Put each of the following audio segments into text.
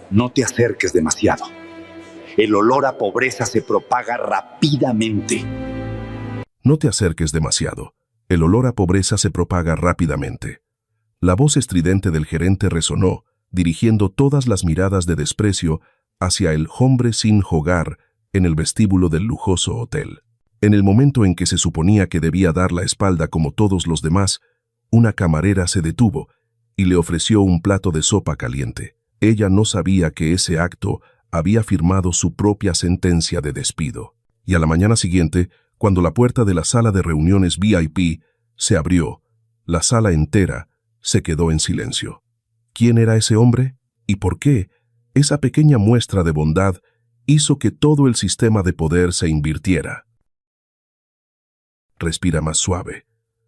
No te acerques demasiado. El olor a pobreza se propaga rápidamente. No te acerques demasiado. El olor a pobreza se propaga rápidamente. La voz estridente del gerente resonó, dirigiendo todas las miradas de desprecio hacia el hombre sin hogar en el vestíbulo del lujoso hotel. En el momento en que se suponía que debía dar la espalda como todos los demás, una camarera se detuvo y le ofreció un plato de sopa caliente. Ella no sabía que ese acto había firmado su propia sentencia de despido. Y a la mañana siguiente, cuando la puerta de la sala de reuniones VIP se abrió, la sala entera se quedó en silencio. ¿Quién era ese hombre? ¿Y por qué esa pequeña muestra de bondad hizo que todo el sistema de poder se invirtiera? Respira más suave.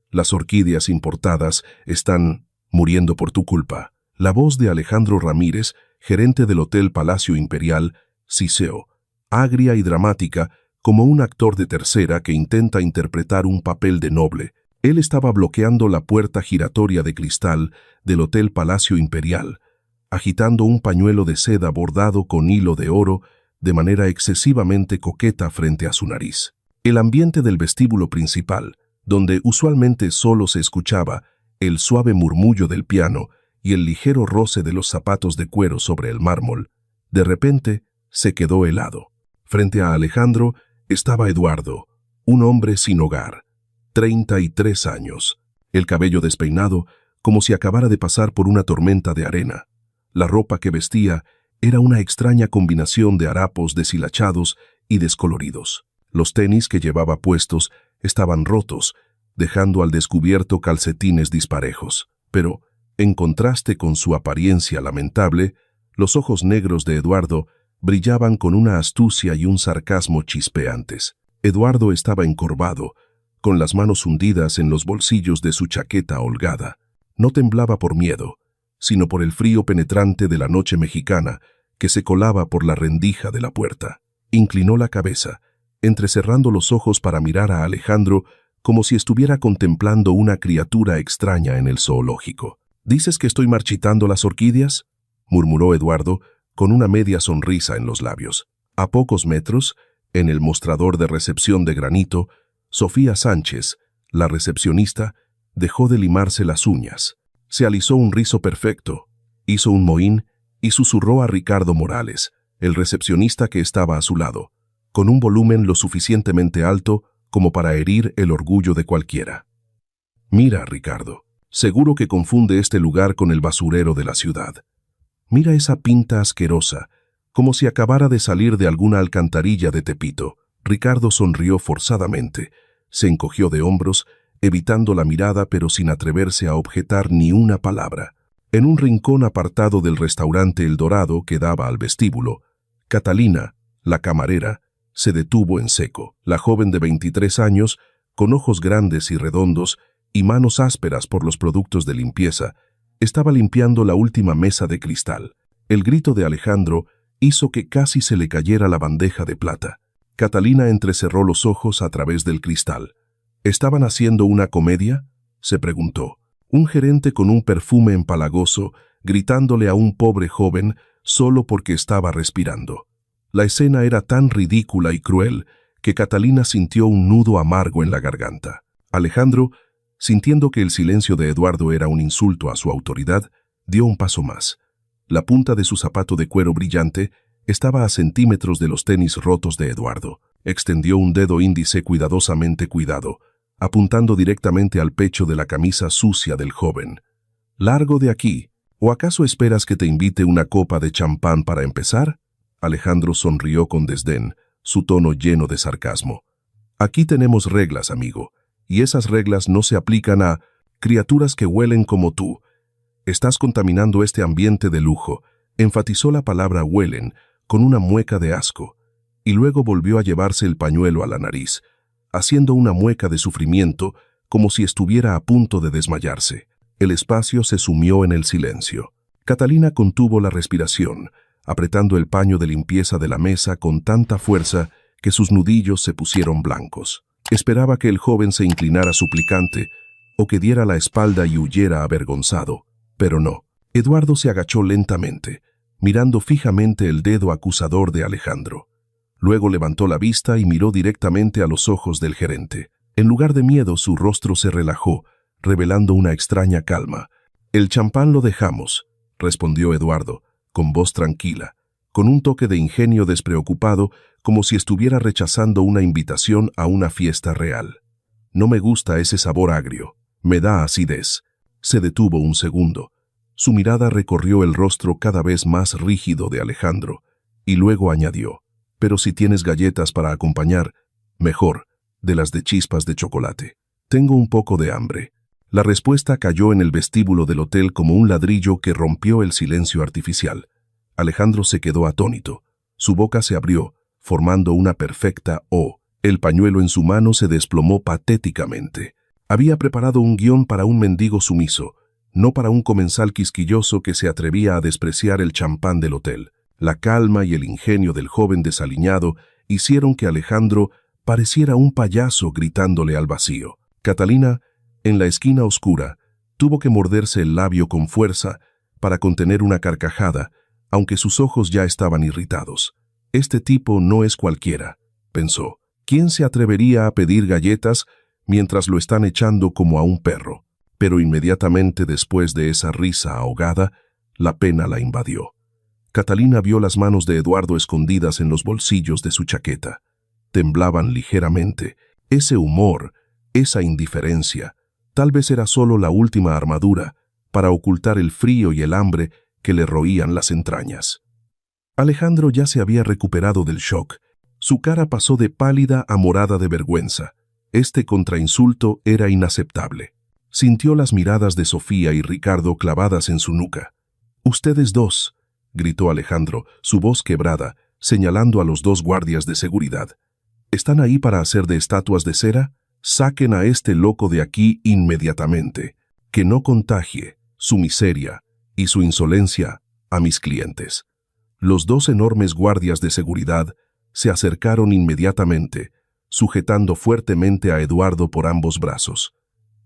Las orquídeas importadas están muriendo por tu culpa. La voz de Alejandro Ramírez, gerente del Hotel Palacio Imperial, siseó, agria y dramática, como un actor de tercera que intenta interpretar un papel de noble. Él estaba bloqueando la puerta giratoria de cristal del Hotel Palacio Imperial, agitando un pañuelo de seda bordado con hilo de oro de manera excesivamente coqueta frente a su nariz. El ambiente del vestíbulo principal, donde usualmente solo se escuchaba el suave murmullo del piano y el ligero roce de los zapatos de cuero sobre el mármol, de repente se quedó helado. Frente a Alejandro estaba Eduardo, un hombre sin hogar, 33 años, el cabello despeinado como si acabara de pasar por una tormenta de arena. La ropa que vestía era una extraña combinación de harapos deshilachados y descoloridos. Los tenis que llevaba puestos estaban rotos, dejando al descubierto calcetines disparejos. Pero, en contraste con su apariencia lamentable, los ojos negros de Eduardo brillaban con una astucia y un sarcasmo chispeantes. Eduardo estaba encorvado, con las manos hundidas en los bolsillos de su chaqueta holgada. No temblaba por miedo, sino por el frío penetrante de la noche mexicana que se colaba por la rendija de la puerta. Inclinó la cabeza, entrecerrando los ojos para mirar a Alejandro como si estuviera contemplando una criatura extraña en el zoológico. ¿Dices que estoy marchitando las orquídeas?, murmuró Eduardo con una media sonrisa en los labios. A pocos metros, en el mostrador de recepción de granito, Sofía Sánchez, la recepcionista, dejó de limarse las uñas. Se alisó un rizo perfecto, hizo un mohín y susurró a Ricardo Morales, el recepcionista que estaba a su lado, con un volumen lo suficientemente alto como para herir el orgullo de cualquiera. Mira, Ricardo, seguro que confunde este lugar con el basurero de la ciudad. Mira esa pinta asquerosa, como si acabara de salir de alguna alcantarilla de Tepito. Ricardo sonrió forzadamente, se encogió de hombros, evitando la mirada pero sin atreverse a objetar ni una palabra. En un rincón apartado del restaurante El Dorado que daba al vestíbulo, Catalina, la camarera, se detuvo en seco. La joven de 23 años, con ojos grandes y redondos y manos ásperas por los productos de limpieza, estaba limpiando la última mesa de cristal. El grito de Alejandro hizo que casi se le cayera la bandeja de plata. Catalina entrecerró los ojos a través del cristal. ¿Estaban haciendo una comedia?, se preguntó. Un gerente con un perfume empalagoso, gritándole a un pobre joven solo porque estaba respirando. La escena era tan ridícula y cruel que Catalina sintió un nudo amargo en la garganta. Alejandro, sintiendo que el silencio de Eduardo era un insulto a su autoridad, dio un paso más. La punta de su zapato de cuero brillante estaba a centímetros de los tenis rotos de Eduardo. Extendió un dedo índice cuidadosamente cuidado, apuntando directamente al pecho de la camisa sucia del joven. «Largo de aquí. ¿O acaso esperas que te invite una copa de champán para empezar?». Alejandro sonrió con desdén, su tono lleno de sarcasmo. «Aquí tenemos reglas, amigo, y esas reglas no se aplican a criaturas que huelen como tú. Estás contaminando este ambiente de lujo», enfatizó la palabra huelen con una mueca de asco, y luego volvió a llevarse el pañuelo a la nariz, haciendo una mueca de sufrimiento como si estuviera a punto de desmayarse. El espacio se sumió en el silencio. Catalina contuvo la respiración, apretando el paño de limpieza de la mesa con tanta fuerza que sus nudillos se pusieron blancos. Esperaba que el joven se inclinara suplicante o que diera la espalda y huyera avergonzado, pero no. Eduardo se agachó lentamente, mirando fijamente el dedo acusador de Alejandro. Luego levantó la vista y miró directamente a los ojos del gerente. En lugar de miedo, su rostro se relajó, revelando una extraña calma. «El champán lo dejamos», respondió Eduardo, con voz tranquila, con un toque de ingenio despreocupado, como si estuviera rechazando una invitación a una fiesta real. «No me gusta ese sabor agrio. Me da acidez». Se detuvo un segundo. Su mirada recorrió el rostro cada vez más rígido de Alejandro, y luego añadió: «Pero si tienes galletas para acompañar, mejor, de las de chispas de chocolate. Tengo un poco de hambre». La respuesta cayó en el vestíbulo del hotel como un ladrillo que rompió el silencio artificial. Alejandro se quedó atónito. Su boca se abrió, formando una perfecta O. El pañuelo en su mano se desplomó patéticamente. Había preparado un guión para un mendigo sumiso, no para un comensal quisquilloso que se atrevía a despreciar el champán del hotel. La calma y el ingenio del joven desaliñado hicieron que Alejandro pareciera un payaso gritándole al vacío. Catalina, en la esquina oscura, tuvo que morderse el labio con fuerza para contener una carcajada, aunque sus ojos ya estaban irritados. «Este tipo no es cualquiera», pensó. «¿Quién se atrevería a pedir galletas mientras lo están echando como a un perro?» Pero inmediatamente después de esa risa ahogada, la pena la invadió. Catalina vio las manos de Eduardo escondidas en los bolsillos de su chaqueta. Temblaban ligeramente. Ese humor, esa indiferencia, tal vez era solo la última armadura para ocultar el frío y el hambre que le roían las entrañas. Alejandro ya se había recuperado del shock. Su cara pasó de pálida a morada de vergüenza. Este contrainsulto era inaceptable. Sintió las miradas de Sofía y Ricardo clavadas en su nuca. «Ustedes dos», gritó Alejandro, su voz quebrada, señalando a los dos guardias de seguridad. «¿Están ahí para hacer de estatuas de cera? Saquen a este loco de aquí inmediatamente, que no contagie su miseria y su insolencia a mis clientes». Los dos enormes guardias de seguridad se acercaron inmediatamente, sujetando fuertemente a Eduardo por ambos brazos.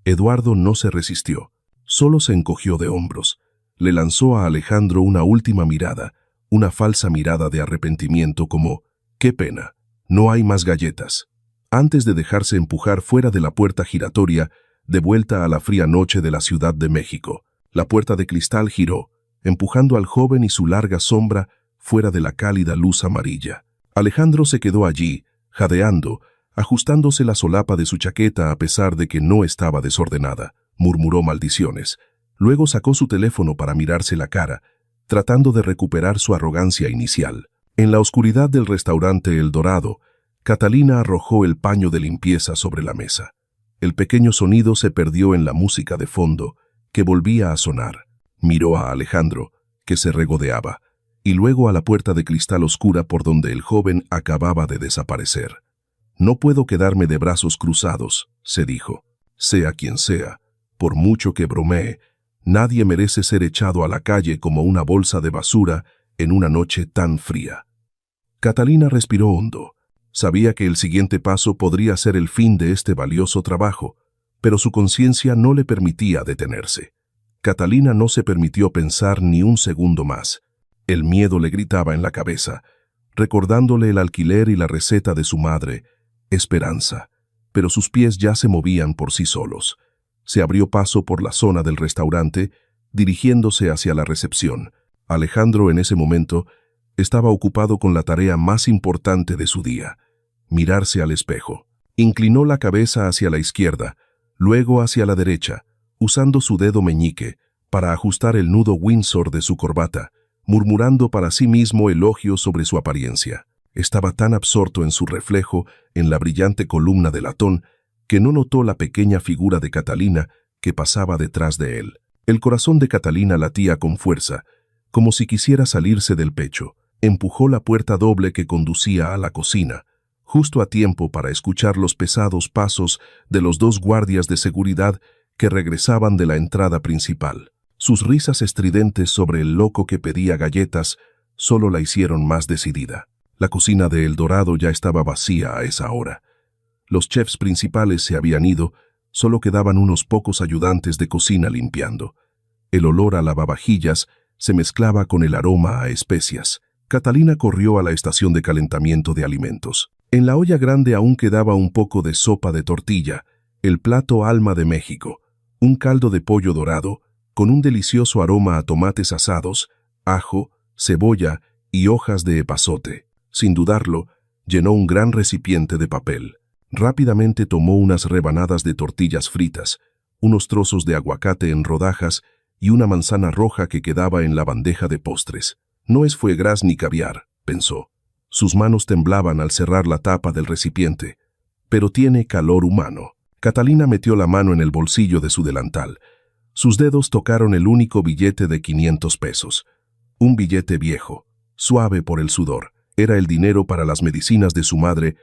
Eduardo no se resistió, solo se encogió de hombros. Le lanzó a Alejandro una última mirada, una falsa mirada de arrepentimiento como: «Qué pena, no hay más galletas», antes de dejarse empujar fuera de la puerta giratoria, de vuelta a la fría noche de la Ciudad de México. La puerta de cristal giró, empujando al joven y su larga sombra fuera de la cálida luz amarilla. Alejandro se quedó allí, jadeando, ajustándose la solapa de su chaqueta a pesar de que no estaba desordenada. Murmuró maldiciones. Luego sacó su teléfono para mirarse la cara, tratando de recuperar su arrogancia inicial. En la oscuridad del restaurante El Dorado, Catalina arrojó el paño de limpieza sobre la mesa. El pequeño sonido se perdió en la música de fondo, que volvía a sonar. Miró a Alejandro, que se regodeaba, y luego a la puerta de cristal oscura por donde el joven acababa de desaparecer. «No puedo quedarme de brazos cruzados», se dijo. «Sea quien sea, por mucho que bromee, nadie merece ser echado a la calle como una bolsa de basura en una noche tan fría». Catalina respiró hondo. Sabía que el siguiente paso podría ser el fin de este valioso trabajo, pero su conciencia no le permitía detenerse. Catalina no se permitió pensar ni un segundo más. El miedo le gritaba en la cabeza, recordándole el alquiler y la receta de su madre, Esperanza, pero sus pies ya se movían por sí solos. Se abrió paso por la zona del restaurante, dirigiéndose hacia la recepción. Alejandro, en ese momento, estaba ocupado con la tarea más importante de su día: mirarse al espejo. Inclinó la cabeza hacia la izquierda, luego hacia la derecha, usando su dedo meñique para ajustar el nudo Windsor de su corbata, murmurando para sí mismo elogios sobre su apariencia. Estaba tan absorto en su reflejo en la brillante columna de latón que no notó la pequeña figura de Catalina que pasaba detrás de él. El corazón de Catalina latía con fuerza, como si quisiera salirse del pecho. Empujó la puerta doble que conducía a la cocina, justo a tiempo para escuchar los pesados pasos de los dos guardias de seguridad que regresaban de la entrada principal. Sus risas estridentes sobre el loco que pedía galletas solo la hicieron más decidida. La cocina de El Dorado ya estaba vacía a esa hora. Los chefs principales se habían ido, solo quedaban unos pocos ayudantes de cocina limpiando. El olor a lavavajillas se mezclaba con el aroma a especias. Catalina corrió a la estación de calentamiento de alimentos. En la olla grande aún quedaba un poco de sopa de tortilla, el plato alma de México, un caldo de pollo dorado, con un delicioso aroma a tomates asados, ajo, cebolla y hojas de epazote. Sin dudarlo, llenó un gran recipiente de papel. Rápidamente tomó unas rebanadas de tortillas fritas, unos trozos de aguacate en rodajas y una manzana roja que quedaba en la bandeja de postres. No es foie gras ni caviar, pensó. Sus manos temblaban al cerrar la tapa del recipiente, pero tiene calor humano. Catalina metió la mano en el bolsillo de su delantal. Sus dedos tocaron el único billete de 500 pesos. Un billete viejo, suave por el sudor. Era el dinero para las medicinas de su madre,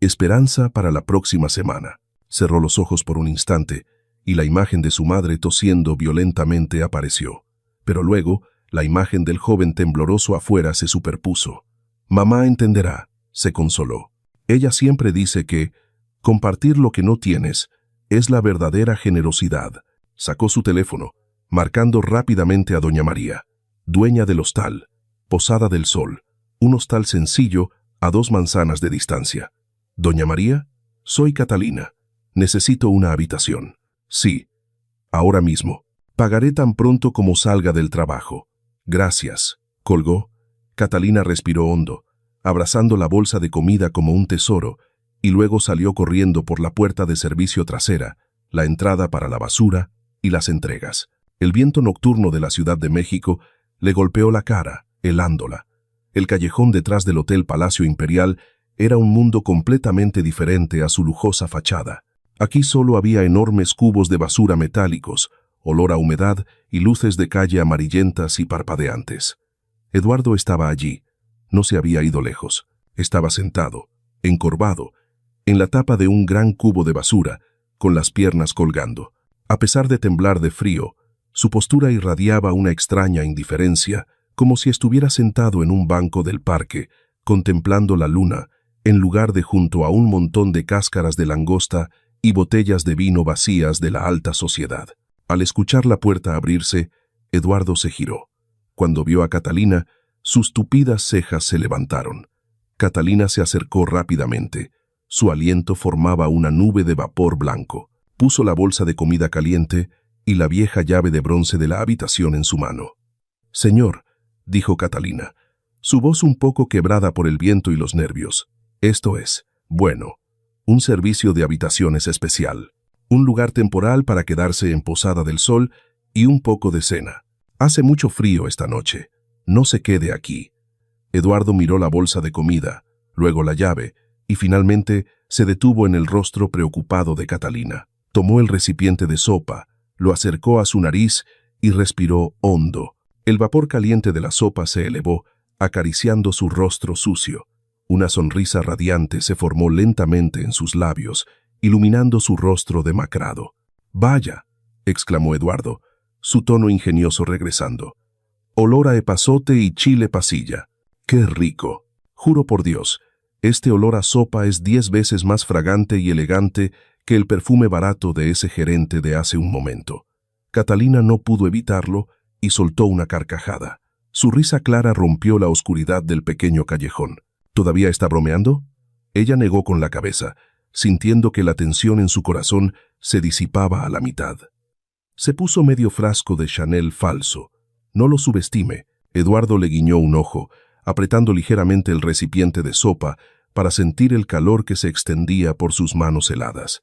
esperanza para la próxima semana. Cerró los ojos por un instante y la imagen de su madre tosiendo violentamente apareció. Pero luego, la imagen del joven tembloroso afuera se superpuso. Mamá entenderá, se consoló. Ella siempre dice que compartir lo que no tienes es la verdadera generosidad. Sacó su teléfono, marcando rápidamente a doña María, dueña del hostal, Posada del Sol, un hostal sencillo a 2 manzanas de distancia. Doña María, soy Catalina. Necesito una habitación. Sí, ahora mismo. Pagaré tan pronto como salga del trabajo. Gracias. Colgó. Catalina respiró hondo, abrazando la bolsa de comida como un tesoro, y luego salió corriendo por la puerta de servicio trasera, la entrada para la basura y las entregas. El viento nocturno de la Ciudad de México le golpeó la cara, helándola. El callejón detrás del Hotel Palacio Imperial era un mundo completamente diferente a su lujosa fachada. Aquí solo había enormes cubos de basura metálicos, olor a humedad y luces de calle amarillentas y parpadeantes. Eduardo estaba allí. No se había ido lejos. Estaba sentado, encorvado, en la tapa de un gran cubo de basura, con las piernas colgando. A pesar de temblar de frío, su postura irradiaba una extraña indiferencia, como si estuviera sentado en un banco del parque, contemplando la luna, en lugar de junto a un montón de cáscaras de langosta y botellas de vino vacías de la alta sociedad. Al escuchar la puerta abrirse, Eduardo se giró. Cuando vio a Catalina, sus tupidas cejas se levantaron. Catalina se acercó rápidamente. Su aliento formaba una nube de vapor blanco. Puso la bolsa de comida caliente y la vieja llave de bronce de la habitación en su mano. «Señor», dijo Catalina, su voz un poco quebrada por el viento y los nervios. «Esto es, bueno, un servicio de habitaciones especial. Un lugar temporal para quedarse en Posada del Sol y un poco de cena. Hace mucho frío esta noche. No se quede aquí». Eduardo miró la bolsa de comida, luego la llave, y finalmente se detuvo en el rostro preocupado de Catalina. Tomó el recipiente de sopa, lo acercó a su nariz y respiró hondo. El vapor caliente de la sopa se elevó, acariciando su rostro sucio. Una sonrisa radiante se formó lentamente en sus labios, iluminando su rostro demacrado. «Vaya», exclamó Eduardo, su tono ingenioso regresando. «Olor a epazote y chile pasilla. ¡Qué rico! Juro por Dios, este olor a sopa es 10 veces más fragante y elegante que el perfume barato de ese gerente de hace un momento». Catalina no pudo evitarlo y soltó una carcajada. Su risa clara rompió la oscuridad del pequeño callejón. «¿Todavía está bromeando?». Ella negó con la cabeza, sintiendo que la tensión en su corazón se disipaba a la mitad. Se puso medio frasco de Chanel falso. «No lo subestime». Eduardo le guiñó un ojo, apretando ligeramente el recipiente de sopa para sentir el calor que se extendía por sus manos heladas.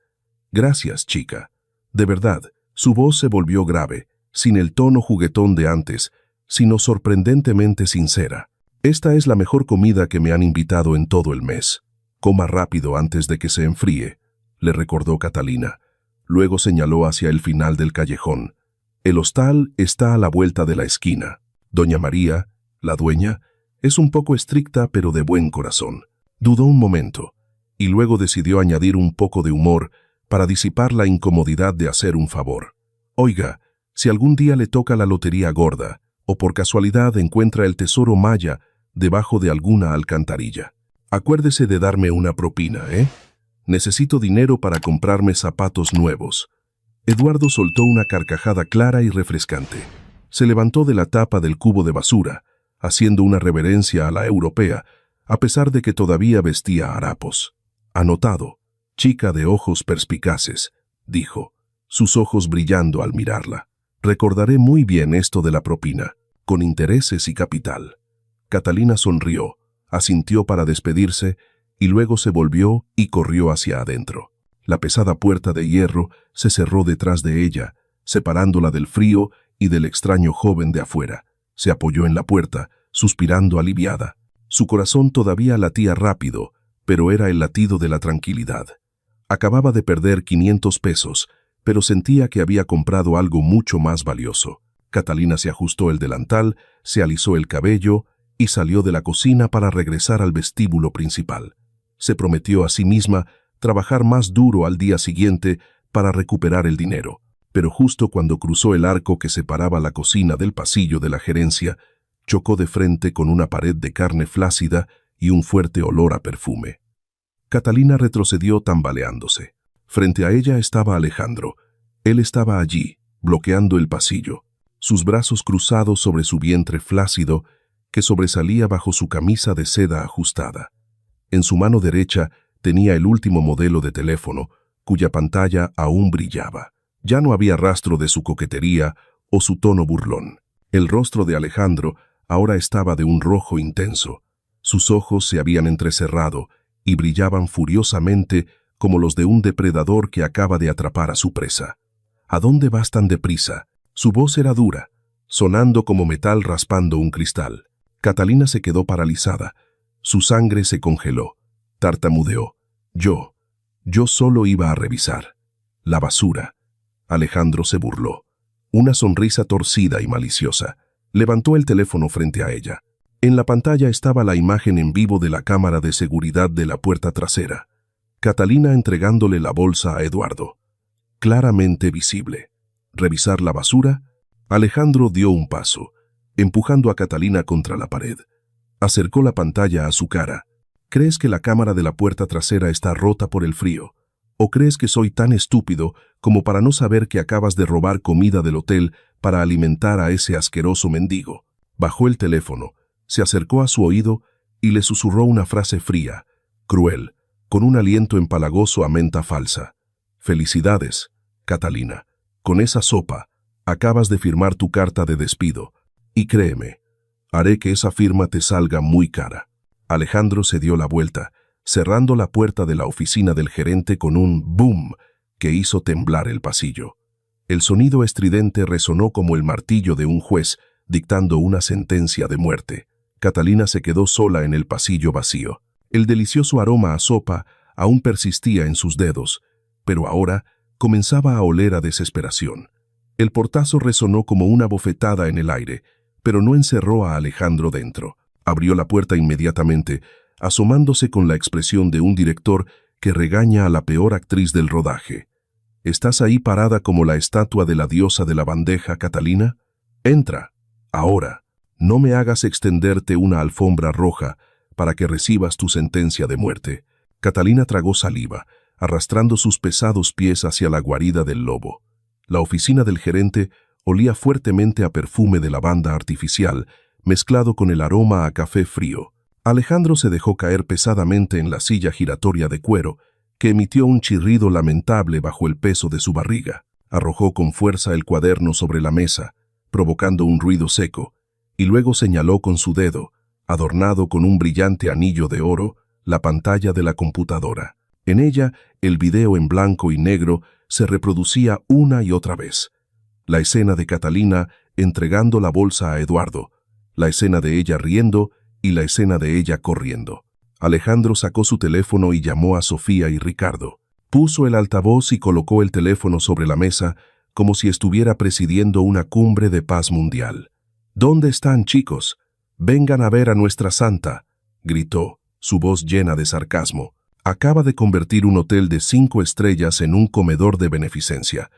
«Gracias, chica. De verdad». Su voz se volvió grave, sin el tono juguetón de antes, sino sorprendentemente sincera. «Esta es la mejor comida que me han invitado en todo el mes. Coma rápido antes de que se enfríe», le recordó Catalina. Luego señaló hacia el final del callejón. «El hostal está a la vuelta de la esquina. Doña María, la dueña, es un poco estricta pero de buen corazón». Dudó un momento, y luego decidió añadir un poco de humor para disipar la incomodidad de hacer un favor. «Oiga, si algún día le toca la lotería gorda, o por casualidad encuentra el tesoro maya debajo de alguna alcantarilla, acuérdese de darme una propina, ¿eh? Necesito dinero para comprarme zapatos nuevos». Eduardo soltó una carcajada clara y refrescante. Se levantó de la tapa del cubo de basura, haciendo una reverencia a la europea, a pesar de que todavía vestía harapos. «Anotado, chica de ojos perspicaces», dijo, sus ojos brillando al mirarla. «Recordaré muy bien esto de la propina, con intereses y capital». Catalina sonrió, asintió para despedirse y luego se volvió y corrió hacia adentro. La pesada puerta de hierro se cerró detrás de ella, separándola del frío y del extraño joven de afuera. Se apoyó en la puerta, suspirando aliviada. Su corazón todavía latía rápido, pero era el latido de la tranquilidad. Acababa de perder 500 pesos, pero sentía que había comprado algo mucho más valioso. Catalina se ajustó el delantal, se alisó el cabello y salió de la cocina para regresar al vestíbulo principal. Se prometió a sí misma trabajar más duro al día siguiente para recuperar el dinero, pero justo cuando cruzó el arco que separaba la cocina del pasillo de la gerencia, chocó de frente con una pared de carne flácida y un fuerte olor a perfume. Catalina retrocedió tambaleándose. Frente a ella estaba Alejandro. Él estaba allí, bloqueando el pasillo, sus brazos cruzados sobre su vientre flácido que sobresalía bajo su camisa de seda ajustada. En su mano derecha tenía el último modelo de teléfono, cuya pantalla aún brillaba. Ya no había rastro de su coquetería o su tono burlón. El rostro de Alejandro ahora estaba de un rojo intenso. Sus ojos se habían entrecerrado y brillaban furiosamente como los de un depredador que acaba de atrapar a su presa. «¿A dónde vas tan deprisa?». Su voz era dura, sonando como metal raspando un cristal. Catalina se quedó paralizada. Su sangre se congeló. Tartamudeó. Yo solo iba a revisar. La basura». Alejandro se burló. Una sonrisa torcida y maliciosa. Levantó el teléfono frente a ella. En la pantalla estaba la imagen en vivo de la cámara de seguridad de la puerta trasera. Catalina entregándole la bolsa a Eduardo. Claramente visible. ¿Revisar la basura? Alejandro dio un paso, empujando a Catalina contra la pared. Acercó la pantalla a su cara. ¿Crees que la cámara de la puerta trasera está rota por el frío? ¿O crees que soy tan estúpido como para no saber que acabas de robar comida del hotel para alimentar a ese asqueroso mendigo? Bajó el teléfono, se acercó a su oído y le susurró una frase fría, cruel, con un aliento empalagoso a menta falsa. «Felicidades, Catalina. Con esa sopa, acabas de firmar tu carta de despido. Y créeme, haré que esa firma te salga muy cara». Alejandro se dio la vuelta, cerrando la puerta de la oficina del gerente con un boom que hizo temblar el pasillo. El sonido estridente resonó como el martillo de un juez dictando una sentencia de muerte. Catalina se quedó sola en el pasillo vacío. El delicioso aroma a sopa aún persistía en sus dedos, pero ahora comenzaba a oler a desesperación. El portazo resonó como una bofetada en el aire, pero no encerró a Alejandro dentro. Abrió la puerta inmediatamente, asomándose con la expresión de un director que regaña a la peor actriz del rodaje. «¿Estás ahí parada como la estatua de la diosa de la bandeja, Catalina? Entra, ahora. No me hagas extenderte una alfombra roja para que recibas tu sentencia de muerte». Catalina tragó saliva, arrastrando sus pesados pies hacia la guarida del lobo. La oficina del gerente olía fuertemente a perfume de lavanda artificial, mezclado con el aroma a café frío. Alejandro se dejó caer pesadamente en la silla giratoria de cuero, que emitió un chirrido lamentable bajo el peso de su barriga. Arrojó con fuerza el cuaderno sobre la mesa, provocando un ruido seco, y luego señaló con su dedo, adornado con un brillante anillo de oro, la pantalla de la computadora. En ella, el video en blanco y negro se reproducía una y otra vez. La escena de Catalina entregando la bolsa a Eduardo, la escena de ella riendo y la escena de ella corriendo. Alejandro sacó su teléfono y llamó a Sofía y Ricardo. Puso el altavoz y colocó el teléfono sobre la mesa como si estuviera presidiendo una cumbre de paz mundial. «¿Dónde están, chicos? Vengan a ver a nuestra santa», gritó, su voz llena de sarcasmo. Acaba de convertir un hotel de 5 estrellas en un comedor de beneficencia.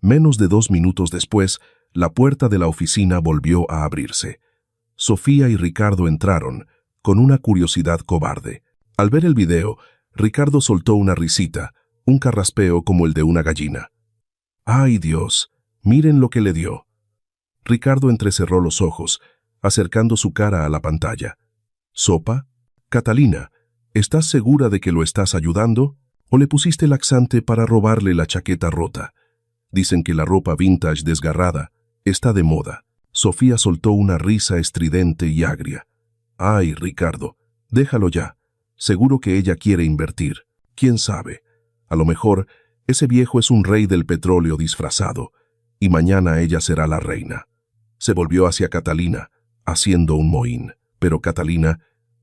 Menos de 2 minutos después, la puerta de la oficina volvió a abrirse. Sofía y Ricardo entraron, con una curiosidad cobarde. Al ver el video, Ricardo soltó una risita, un carraspeo como el de una gallina. «¡Ay, Dios! Miren lo que le dio». Ricardo entrecerró los ojos, acercando su cara a la pantalla. ¿Sopa? Catalina, ¿estás segura de que lo estás ayudando? ¿O le pusiste laxante para robarle la chaqueta rota? Dicen que la ropa vintage desgarrada está de moda. Sofía soltó una risa estridente y agria. Ay, Ricardo, déjalo ya. Seguro que ella quiere invertir. ¿Quién sabe? A lo mejor ese viejo es un rey del petróleo disfrazado, y mañana ella será la reina. Se volvió hacia Catalina, haciendo un mohín. Pero Catalina,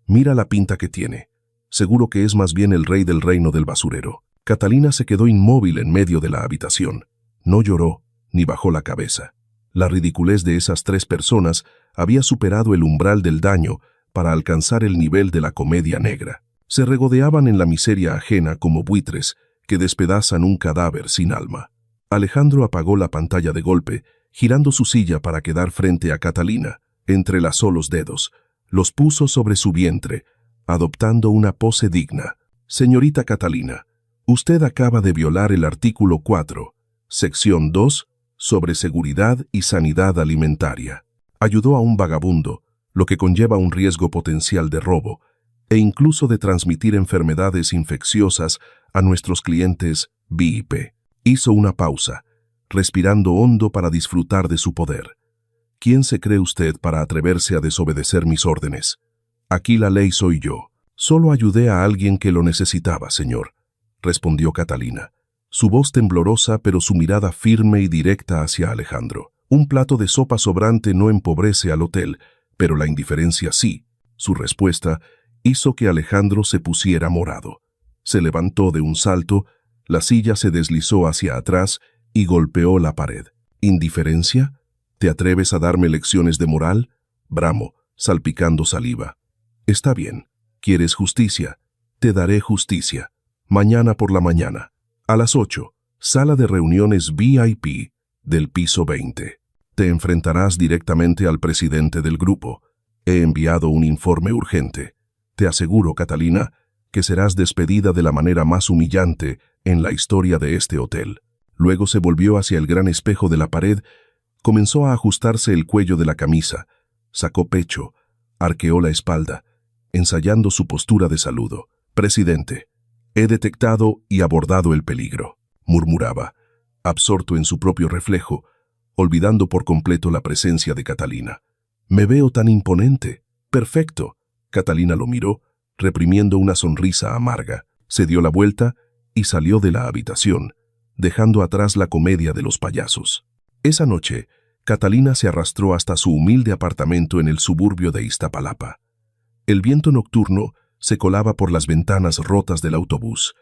mira la pinta que tiene. Seguro que es más bien el rey del reino del basurero. Catalina se quedó inmóvil en medio de la habitación. No lloró, ni bajó la cabeza. La ridiculez de esas tres personas había superado el umbral del daño para alcanzar el nivel de la comedia negra. Se regodeaban en la miseria ajena como buitres que despedazan un cadáver sin alma. Alejandro apagó la pantalla de golpe, girando su silla para quedar frente a Catalina. Entrelazó los dedos, los puso sobre su vientre, adoptando una pose digna. Señorita Catalina, usted acaba de violar el artículo 4, sección 2, sobre seguridad y sanidad alimentaria. Ayudó a un vagabundo, lo que conlleva un riesgo potencial de robo e incluso de transmitir enfermedades infecciosas a nuestros clientes VIP. Hizo una pausa, respirando hondo para disfrutar de su poder. ¿Quién se cree usted para atreverse a desobedecer mis órdenes? Aquí la ley soy yo. Solo ayudé a alguien que lo necesitaba, señor, respondió Catalina. Su voz temblorosa, pero su mirada firme y directa hacia Alejandro. Un plato de sopa sobrante no empobrece al hotel, pero la indiferencia sí. Su respuesta hizo que Alejandro se pusiera morado. Se levantó de un salto, la silla se deslizó hacia atrás y golpeó la pared. ¿Indiferencia? ¿Te atreves a darme lecciones de moral? Bramó, salpicando saliva. Está bien. ¿Quieres justicia? Te daré justicia. Mañana por la mañana. A las 8, sala de reuniones VIP del piso 20. Te enfrentarás directamente al presidente del grupo. He enviado un informe urgente. Te aseguro, Catalina, que serás despedida de la manera más humillante en la historia de este hotel. Luego se volvió hacia el gran espejo de la pared, comenzó a ajustarse el cuello de la camisa, sacó pecho, arqueó la espalda, ensayando su postura de saludo. Presidente, he detectado y abordado el peligro, murmuraba, absorto en su propio reflejo, olvidando por completo la presencia de Catalina. Me veo tan imponente. Perfecto. Catalina lo miró, reprimiendo una sonrisa amarga. Se dio la vuelta y salió de la habitación, dejando atrás la comedia de los payasos. Esa noche, Catalina se arrastró hasta su humilde apartamento en el suburbio de Iztapalapa. El viento nocturno se colaba por las ventanas rotas del autobús.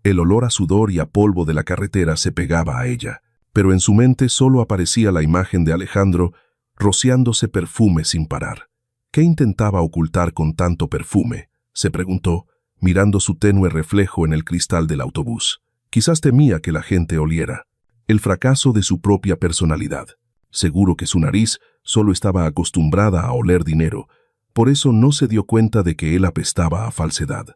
El olor a sudor y a polvo de la carretera se pegaba a ella, pero en su mente solo aparecía la imagen de Alejandro rociándose perfume sin parar. ¿Qué intentaba ocultar con tanto perfume?, se preguntó, mirando su tenue reflejo en el cristal del autobús. Quizás temía que la gente oliera. El fracaso de su propia personalidad. Seguro que su nariz solo estaba acostumbrada a oler dinero, por eso no se dio cuenta de que él apestaba a falsedad.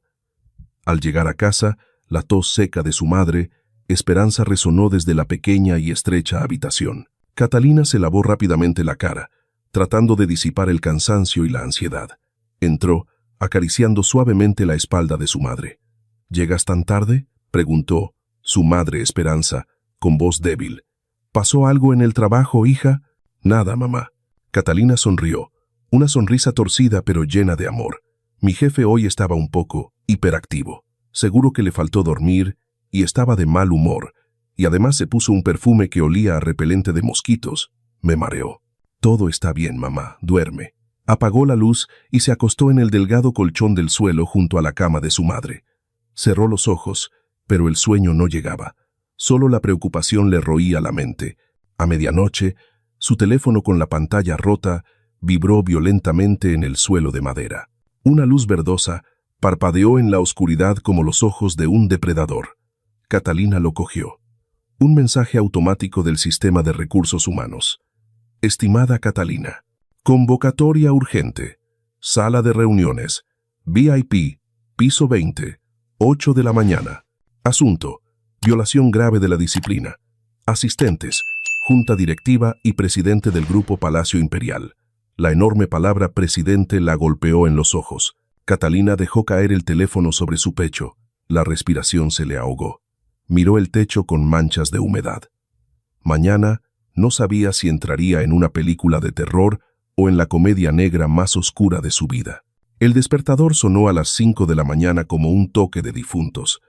Al llegar a casa, la tos seca de su madre, Esperanza resonó desde la pequeña y estrecha habitación. Catalina se lavó rápidamente la cara, tratando de disipar el cansancio y la ansiedad. Entró, acariciando suavemente la espalda de su madre. ¿Llegas tan tarde?, preguntó su madre Esperanza, con voz débil. ¿Pasó algo en el trabajo, hija? Nada, mamá. Catalina sonrió, una sonrisa torcida pero llena de amor. Mi jefe hoy estaba un poco hiperactivo. Seguro que le faltó dormir y estaba de mal humor, y además se puso un perfume que olía a repelente de mosquitos. Me mareó. Todo está bien, mamá, duerme. Apagó la luz y se acostó en el delgado colchón del suelo junto a la cama de su madre. Cerró los ojos, pero el sueño no llegaba. Solo la preocupación le roía la mente. A medianoche, su teléfono con la pantalla rota vibró violentamente en el suelo de madera. Una luz verdosa parpadeó en la oscuridad como los ojos de un depredador. Catalina lo cogió. Un mensaje automático del sistema de recursos humanos. Estimada Catalina, convocatoria urgente. Sala de reuniones. VIP, piso 20, 8 de la mañana. Asunto: violación grave de la disciplina. Asistentes: junta directiva y presidente del Grupo Palacio Imperial. La enorme palabra presidente la golpeó en los ojos. Catalina dejó caer el teléfono sobre su pecho. La respiración se le ahogó. Miró el techo con manchas de humedad. Mañana no sabía si entraría en una película de terror o en la comedia negra más oscura de su vida. El despertador sonó a las 5 de la mañana como un toque de difuntos,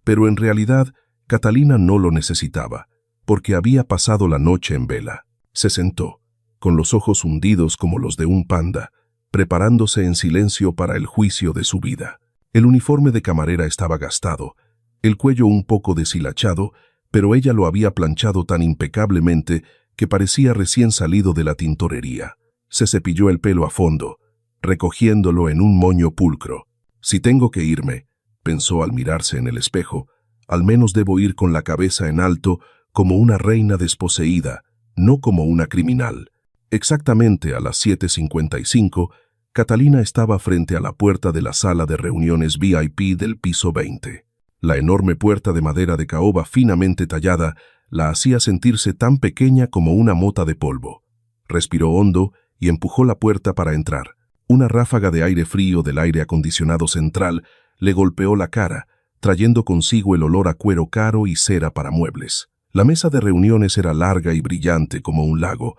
pero en realidad Catalina no lo necesitaba, porque había pasado la noche en vela. Se sentó, con los ojos hundidos como los de un panda, preparándose en silencio para el juicio de su vida. El uniforme de camarera estaba gastado, el cuello un poco deshilachado, pero ella lo había planchado tan impecablemente que parecía recién salido de la tintorería. Se cepilló el pelo a fondo, recogiéndolo en un moño pulcro. Si tengo que irme, pensó al mirarse en el espejo, al menos debo ir con la cabeza en alto como una reina desposeída, no como una criminal. Exactamente a las 7:55, Catalina estaba frente a la puerta de la sala de reuniones VIP del piso 20. La enorme puerta de madera de caoba finamente tallada la hacía sentirse tan pequeña como una mota de polvo. Respiró hondo y empujó la puerta para entrar. Una ráfaga de aire frío del aire acondicionado central le golpeó la cara, trayendo consigo el olor a cuero caro y cera para muebles. La mesa de reuniones era larga y brillante como un lago,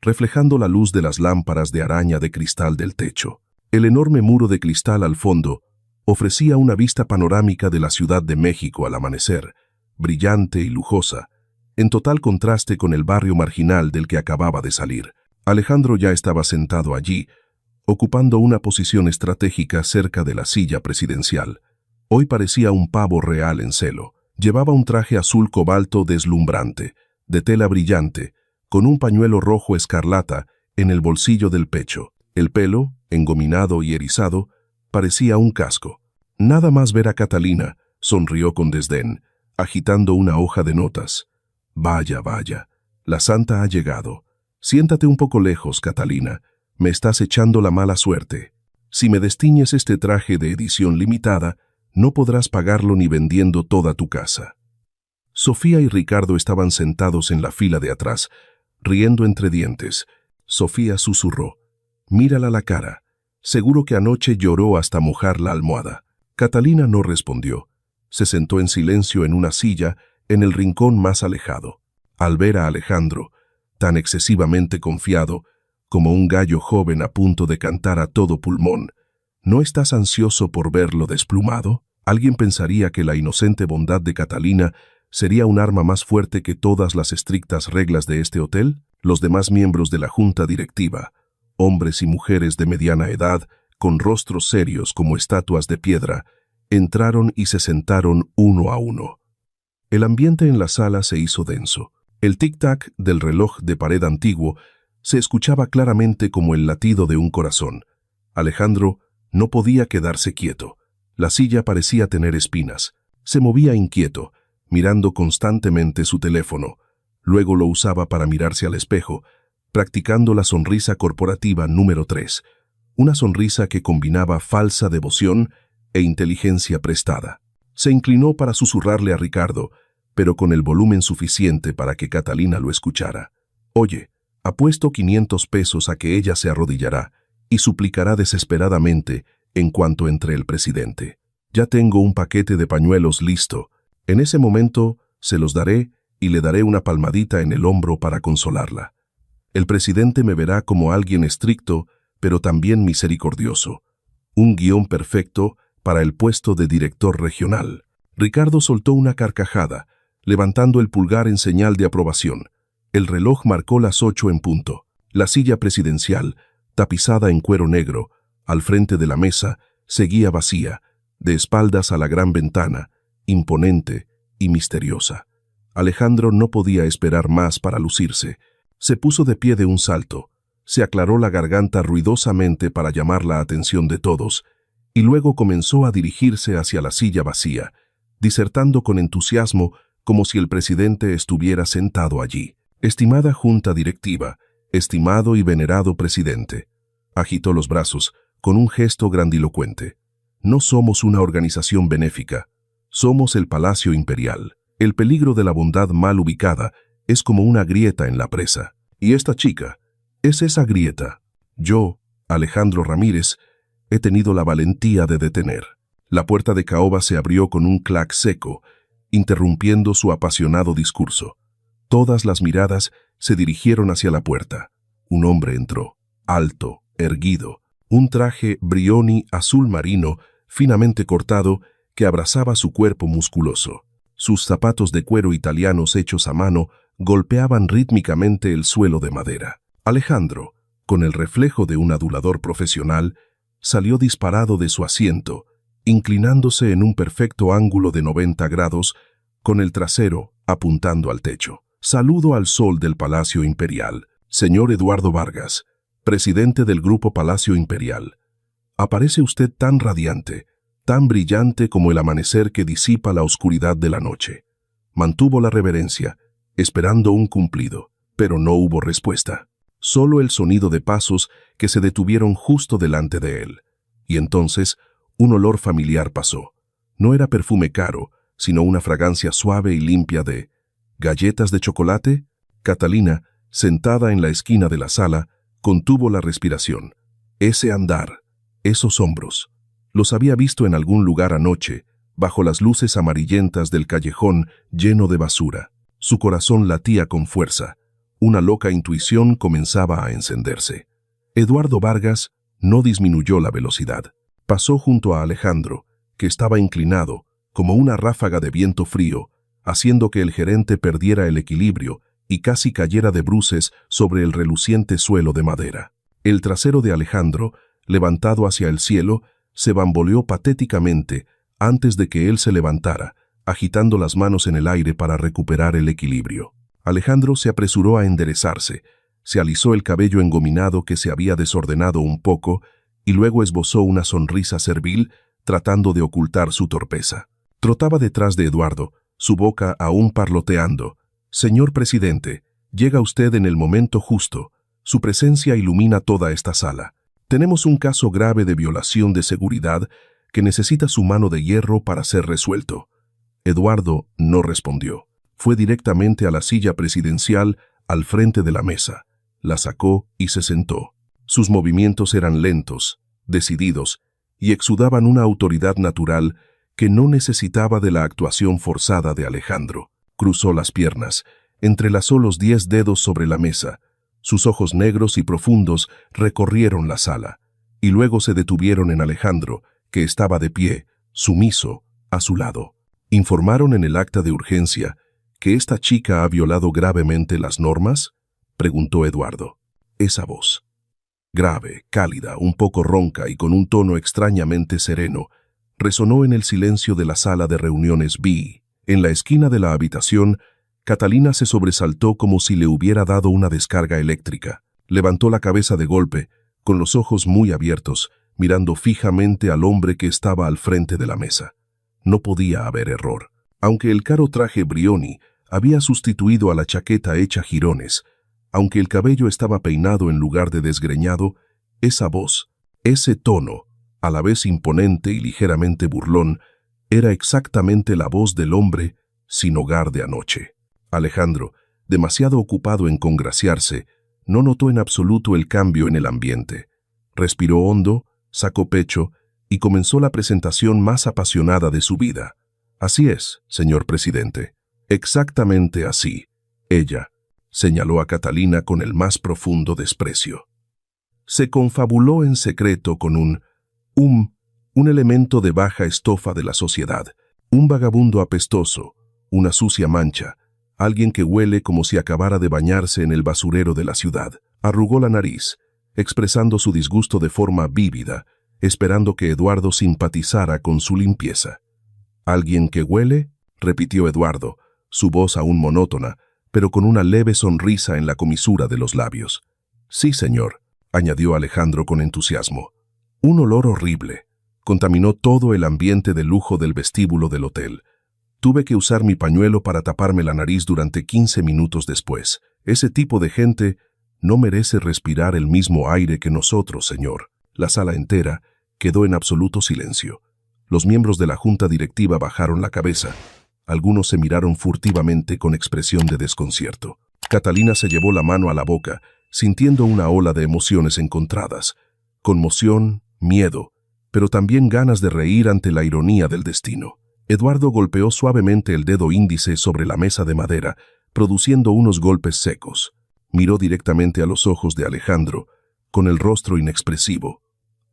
reflejando la luz de las lámparas de araña de cristal del techo. El enorme muro de cristal al fondo ofrecía una vista panorámica de la Ciudad de México al amanecer, brillante y lujosa, en total contraste con el barrio marginal del que acababa de salir. Alejandro ya estaba sentado allí, ocupando una posición estratégica cerca de la silla presidencial. Hoy parecía un pavo real en celo. Llevaba un traje azul cobalto deslumbrante, de tela brillante, con un pañuelo rojo escarlata en el bolsillo del pecho. El pelo, engominado y erizado, parecía un casco. Nada más ver a Catalina, sonrió con desdén, agitando una hoja de notas. Vaya, vaya, la santa ha llegado. Siéntate un poco lejos, Catalina. Me estás echando la mala suerte. Si me destiñes este traje de edición limitada, no podrás pagarlo ni vendiendo toda tu casa. Sofía y Ricardo estaban sentados en la fila de atrás, riendo entre dientes. Sofía susurró. Mírala la cara. Seguro que anoche lloró hasta mojar la almohada. Catalina no respondió. Se sentó en silencio en una silla, en el rincón más alejado. Al ver a Alejandro, tan excesivamente confiado, como un gallo joven a punto de cantar a todo pulmón, ¿no estás ansioso por verlo desplumado? Alguien pensaría que la inocente bondad de Catalina sería un arma más fuerte que todas las estrictas reglas de este hotel. Los demás miembros de la junta directiva, hombres y mujeres de mediana edad, con rostros serios como estatuas de piedra, entraron y se sentaron uno a uno. El ambiente en la sala se hizo denso. El tic-tac del reloj de pared antiguo se escuchaba claramente como el latido de un corazón. Alejandro no podía quedarse quieto. La silla parecía tener espinas. Se movía inquieto, mirando constantemente su teléfono. Luego lo usaba para mirarse al espejo, practicando la sonrisa corporativa número 3, una sonrisa que combinaba falsa devoción e inteligencia prestada. Se inclinó para susurrarle a Ricardo, pero con el volumen suficiente para que Catalina lo escuchara. Oye, apuesto 500 pesos a que ella se arrodillará y suplicará desesperadamente en cuanto entre el presidente. Ya tengo un paquete de pañuelos listo. En ese momento se los daré y le daré una palmadita en el hombro para consolarla. El presidente me verá como alguien estricto, pero también misericordioso. Un guión perfecto para el puesto de director regional. Ricardo soltó una carcajada, levantando el pulgar en señal de aprobación. El reloj marcó las 8 en punto. La silla presidencial, tapizada en cuero negro, al frente de la mesa, seguía vacía, de espaldas a la gran ventana, imponente y misteriosa. Alejandro no podía esperar más para lucirse. Se puso de pie de un salto, se aclaró la garganta ruidosamente para llamar la atención de todos, y luego comenzó a dirigirse hacia la silla vacía, disertando con entusiasmo como si el presidente estuviera sentado allí. Estimada junta directiva, estimado y venerado presidente. Agitó los brazos con un gesto grandilocuente. No somos una organización benéfica, somos el Palacio Imperial. El peligro de la bondad mal ubicada Es como una grieta en la presa. Y esta chica es esa grieta. Yo, Alejandro Ramírez, he tenido la valentía de detener. La puerta de caoba se abrió con un clac seco, interrumpiendo su apasionado discurso. Todas las miradas se dirigieron hacia la puerta. Un hombre entró, alto, erguido, un traje Brioni azul marino, finamente cortado, que abrazaba su cuerpo musculoso. Sus zapatos de cuero italianos hechos a mano golpeaban rítmicamente el suelo de madera. Alejandro, con el reflejo de un adulador profesional, salió disparado de su asiento, inclinándose en un perfecto ángulo de 90 grados, con el trasero apuntando al techo. Saludo al sol del Palacio Imperial, señor Eduardo Vargas, presidente del Grupo Palacio Imperial. Aparece usted tan radiante, tan brillante como el amanecer que disipa la oscuridad de la noche. Mantuvo la reverencia, esperando un cumplido, pero no hubo respuesta. Solo el sonido de pasos que se detuvieron justo delante de él. Y entonces, un olor familiar pasó. No era perfume caro, sino una fragancia suave y limpia de ¿galletas de chocolate? Catalina, sentada en la esquina de la sala, contuvo la respiración. Ese andar, esos hombros, los había visto en algún lugar anoche, bajo las luces amarillentas del callejón lleno de basura. Su corazón latía con fuerza. Una loca intuición comenzaba a encenderse. Eduardo Vargas no disminuyó la velocidad. Pasó junto a Alejandro, que estaba inclinado, como una ráfaga de viento frío, haciendo que el gerente perdiera el equilibrio y casi cayera de bruces sobre el reluciente suelo de madera. El trasero de Alejandro, levantado hacia el cielo, se bamboleó patéticamente antes de que él se levantara, agitando las manos en el aire para recuperar el equilibrio. Alejandro se apresuró a enderezarse, se alisó el cabello engominado que se había desordenado un poco y luego esbozó una sonrisa servil tratando de ocultar su torpeza. Trotaba detrás de Eduardo, su boca aún parloteando. «Señor presidente, llega usted en el momento justo. Su presencia ilumina toda esta sala. Tenemos un caso grave de violación de seguridad que necesita su mano de hierro para ser resuelto». Eduardo no respondió. Fue directamente a la silla presidencial al frente de la mesa. La sacó y se sentó. Sus movimientos eran lentos, decididos, y exudaban una autoridad natural que no necesitaba de la actuación forzada de Alejandro. Cruzó las piernas, entrelazó los 10 dedos sobre la mesa. Sus ojos negros y profundos recorrieron la sala, y luego se detuvieron en Alejandro, que estaba de pie, sumiso, a su lado. ¿Informaron en el acta de urgencia que esta chica ha violado gravemente las normas?, preguntó Eduardo. Esa voz, grave, cálida, un poco ronca y con un tono extrañamente sereno, resonó en el silencio de la sala de reuniones B. En la esquina de la habitación, Catalina se sobresaltó como si le hubiera dado una descarga eléctrica. Levantó la cabeza de golpe, con los ojos muy abiertos, mirando fijamente al hombre que estaba al frente de la mesa. No podía haber error. Aunque el caro traje Brioni había sustituido a la chaqueta hecha jirones, aunque el cabello estaba peinado en lugar de desgreñado, esa voz, ese tono, a la vez imponente y ligeramente burlón, era exactamente la voz del hombre sin hogar de anoche. Alejandro, demasiado ocupado en congraciarse, no notó en absoluto el cambio en el ambiente. Respiró hondo, sacó pecho y comenzó la presentación más apasionada de su vida. «Así es, señor presidente. Exactamente así». Ella señaló a Catalina con el más profundo desprecio. Se confabuló en secreto con un elemento de baja estofa de la sociedad, un vagabundo apestoso, una sucia mancha, alguien que huele como si acabara de bañarse en el basurero de la ciudad. Arrugó la nariz, expresando su disgusto de forma vívida, esperando que Eduardo simpatizara con su limpieza. «¿Alguien que huele?», repitió Eduardo, su voz aún monótona, pero con una leve sonrisa en la comisura de los labios. «Sí, señor», añadió Alejandro con entusiasmo. Un olor horrible contaminó todo el ambiente de lujo del vestíbulo del hotel. Tuve que usar mi pañuelo para taparme la nariz durante 15 minutos después. Ese tipo de gente no merece respirar el mismo aire que nosotros, señor. La sala entera quedó en absoluto silencio. Los miembros de la junta directiva bajaron la cabeza. Algunos se miraron furtivamente con expresión de desconcierto. Catalina se llevó la mano a la boca, sintiendo una ola de emociones encontradas. Conmoción, miedo, pero también ganas de reír ante la ironía del destino. Eduardo golpeó suavemente el dedo índice sobre la mesa de madera, produciendo unos golpes secos. Miró directamente a los ojos de Alejandro, con el rostro inexpresivo.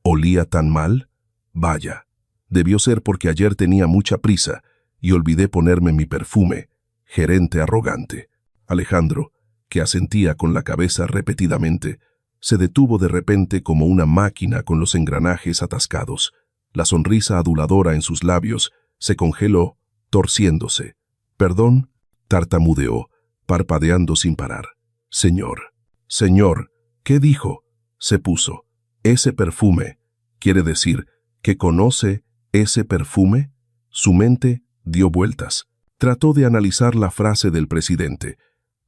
¿Olía tan mal? Vaya, debió ser porque ayer tenía mucha prisa y olvidé ponerme mi perfume, gerente arrogante. Alejandro, que asentía con la cabeza repetidamente, se detuvo de repente como una máquina con los engranajes atascados. La sonrisa aduladora en sus labios se congeló, torciéndose. «Perdón», tartamudeó, parpadeando sin parar. «Señor, señor, ¿qué dijo?», se puso. «Ese perfume, ¿quiere decir que conoce ese perfume?». Su mente dio vueltas. Trató de analizar la frase del presidente,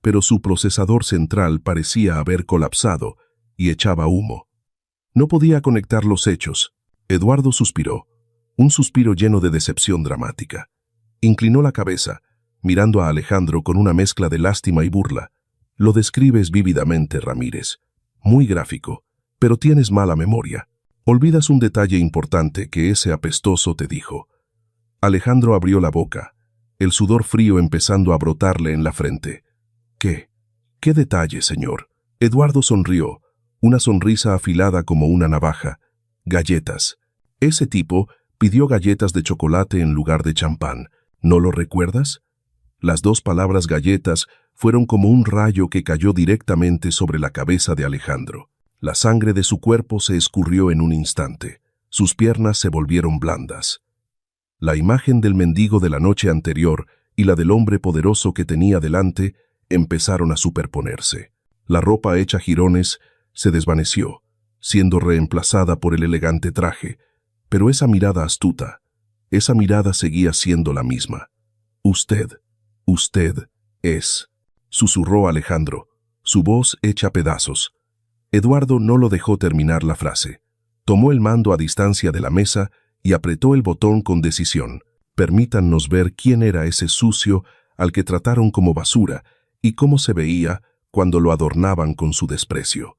pero su procesador central parecía haber colapsado y echaba humo. No podía conectar los hechos. Eduardo suspiró, un suspiro lleno de decepción dramática. Inclinó la cabeza, mirando a Alejandro con una mezcla de lástima y burla. «Lo describes vívidamente, Ramírez. Muy gráfico, pero tienes mala memoria. Olvidas un detalle importante que ese apestoso te dijo». Alejandro abrió la boca, el sudor frío empezando a brotarle en la frente. «¿Qué? ¿Qué detalle, señor?». Eduardo sonrió, una sonrisa afilada como una navaja. «Galletas. Ese tipo pidió galletas de chocolate en lugar de champán. ¿No lo recuerdas?». Las dos palabras galletas fueron como un rayo que cayó directamente sobre la cabeza de Alejandro. La sangre de su cuerpo se escurrió en un instante. Sus piernas se volvieron blandas. La imagen del mendigo de la noche anterior y la del hombre poderoso que tenía delante empezaron a superponerse. La ropa hecha jirones se desvaneció, siendo reemplazada por el elegante traje, pero esa mirada astuta, esa mirada seguía siendo la misma. «Usted es», susurró Alejandro, su voz hecha pedazos. Eduardo no lo dejó terminar la frase. Tomó el mando a distancia de la mesa y apretó el botón con decisión. «Permítannos ver quién era ese sucio al que trataron como basura y cómo se veía cuando lo adornaban con su desprecio».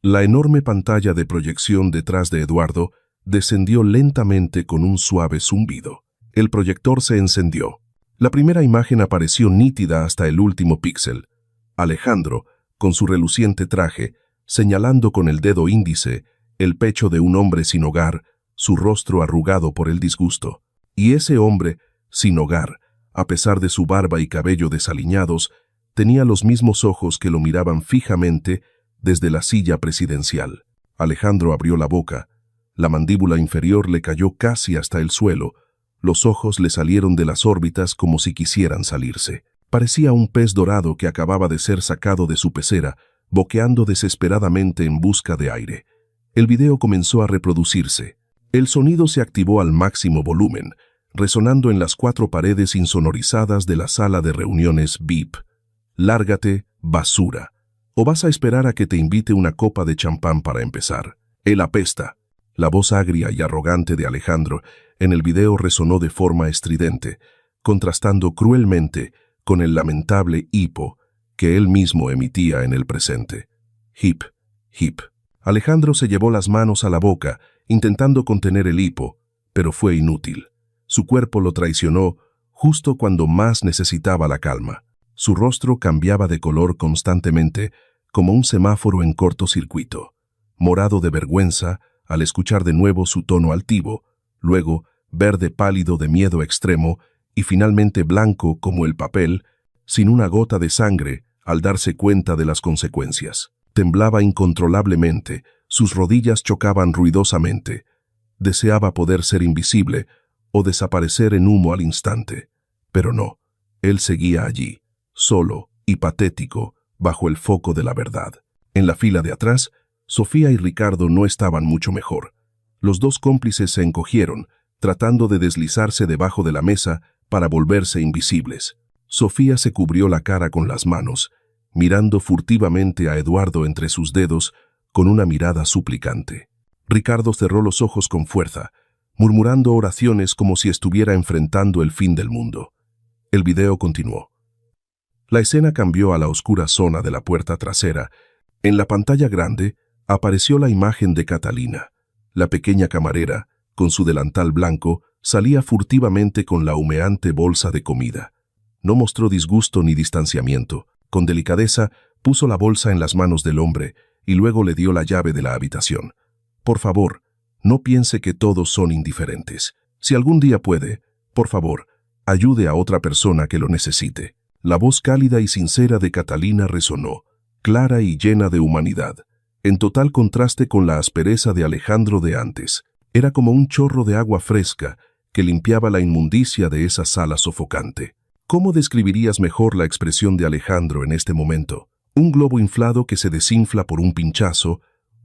La enorme pantalla de proyección detrás de Eduardo descendió lentamente con un suave zumbido. El proyector se encendió. La primera imagen apareció nítida hasta el último píxel. Alejandro, con su reluciente traje, señalando con el dedo índice el pecho de un hombre sin hogar, su rostro arrugado por el disgusto. Y ese hombre, sin hogar, a pesar de su barba y cabello desaliñados, tenía los mismos ojos que lo miraban fijamente desde la silla presidencial. Alejandro abrió la boca. La mandíbula inferior le cayó casi hasta el suelo. Los ojos le salieron de las órbitas como si quisieran salirse. Parecía un pez dorado que acababa de ser sacado de su pecera, boqueando desesperadamente en busca de aire. El video comenzó a reproducirse. El sonido se activó al máximo volumen, resonando en las 4 paredes insonorizadas de la sala de reuniones VIP. «Lárgate, basura. ¿O vas a esperar a que te invite una copa de champán para empezar? Él apesta». La voz agria y arrogante de Alejandro en el video resonó de forma estridente, contrastando cruelmente con el lamentable hipo que él mismo emitía en el presente. «Hip, hip». Alejandro se llevó las manos a la boca, intentando contener el hipo, pero fue inútil. Su cuerpo lo traicionó justo cuando más necesitaba la calma. Su rostro cambiaba de color constantemente, como un semáforo en cortocircuito. Morado de vergüenza al escuchar de nuevo su tono altivo, luego verde pálido de miedo extremo y finalmente blanco como el papel, sin una gota de sangre al darse cuenta de las consecuencias. Temblaba incontrolablemente, sus rodillas chocaban ruidosamente. Deseaba poder ser invisible o desaparecer en humo al instante, pero no, él seguía allí, solo y patético, bajo el foco de la verdad. En la fila de atrás, Sofía y Ricardo no estaban mucho mejor. Los dos cómplices se encogieron, tratando de deslizarse debajo de la mesa para volverse invisibles. Sofía se cubrió la cara con las manos, mirando furtivamente a Eduardo entre sus dedos con una mirada suplicante. Ricardo cerró los ojos con fuerza, murmurando oraciones como si estuviera enfrentando el fin del mundo. El video continuó. La escena cambió a la oscura zona de la puerta trasera. En la pantalla grande apareció la imagen de Catalina. La pequeña camarera, con su delantal blanco, salía furtivamente con la humeante bolsa de comida. No mostró disgusto ni distanciamiento. Con delicadeza puso la bolsa en las manos del hombre y luego le dio la llave de la habitación. Por favor, no piense que todos son indiferentes. Si algún día puede, por favor, ayude a otra persona que lo necesite. La voz cálida y sincera de Catalina resonó, clara y llena de humanidad, en total contraste con la aspereza de Alejandro de antes. Era como un chorro de agua fresca que limpiaba la inmundicia de esa sala sofocante. ¿Cómo describirías mejor la expresión de Alejandro en este momento? Un globo inflado que se desinfla por un pinchazo,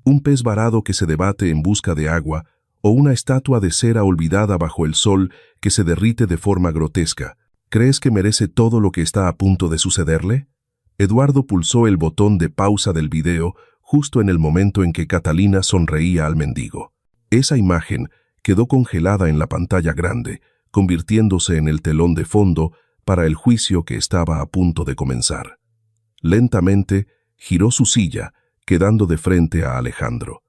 un pez varado que se debate en busca de agua, o una estatua de cera olvidada bajo el sol que se derrite de forma grotesca. ¿Crees que merece todo lo que está a punto de sucederle? Eduardo pulsó el botón de pausa del video justo en el momento en que Catalina sonreía al mendigo. Esa imagen quedó congelada en la pantalla grande, convirtiéndose en el telón de fondo para el juicio que estaba a punto de comenzar. Lentamente giró su silla, quedando de frente a Alejandro.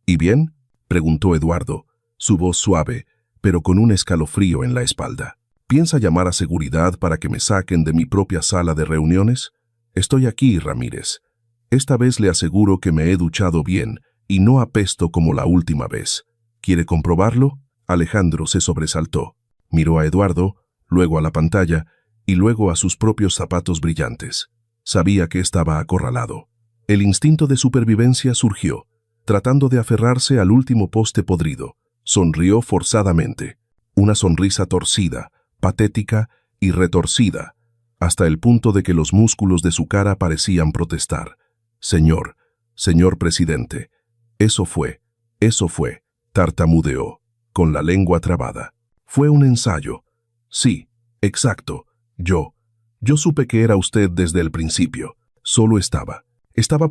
¿Y bien?, preguntó Eduardo, su voz suave, pero con un escalofrío en la espalda. ¿Piensa llamar a seguridad para que me saquen de mi propia sala de reuniones? Estoy aquí, Ramírez. Esta vez le aseguro que me he duchado bien y no apesto como la última vez. ¿Quiere comprobarlo? Alejandro se sobresaltó. Miró a Eduardo, luego a la pantalla y luego a sus propios zapatos brillantes. Sabía que estaba acorralado. El instinto de supervivencia surgió, tratando de aferrarse al último poste podrido. Sonrió forzadamente. Una sonrisa torcida, patética y retorcida, hasta el punto de que los músculos de su cara parecían protestar. Señor presidente, eso fue, tartamudeó, con la lengua trabada. Fue un ensayo. Sí, exacto, yo supe que era usted desde el principio. Solo estaba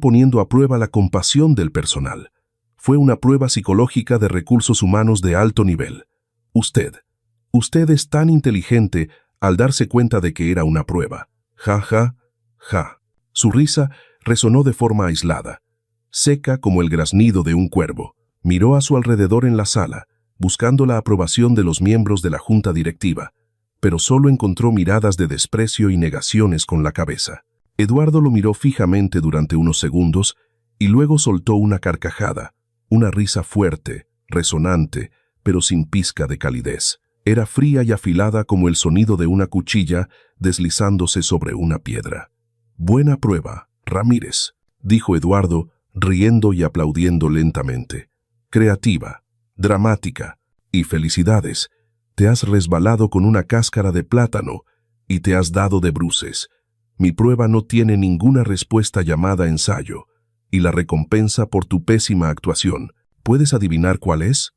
poniendo a prueba la compasión del personal. Fue una prueba psicológica de recursos humanos de alto nivel. Usted es tan inteligente al darse cuenta de que era una prueba. Ja, ja, ja. Su risa resonó de forma aislada, seca como el graznido de un cuervo. Miró a su alrededor en la sala, buscando la aprobación de los miembros de la junta directiva, pero solo encontró miradas de desprecio y negaciones con la cabeza. Eduardo lo miró fijamente durante unos segundos y luego soltó una carcajada, una risa fuerte, resonante, pero sin pizca de calidez. Era fría y afilada como el sonido de una cuchilla deslizándose sobre una piedra. Buena prueba, Ramírez, dijo Eduardo, riendo y aplaudiendo lentamente. Creativa, dramática, y felicidades. Te has resbalado con una cáscara de plátano y te has dado de bruces. Mi prueba no tiene ninguna respuesta llamada ensayo, y la recompensa por tu pésima actuación, ¿puedes adivinar cuál es?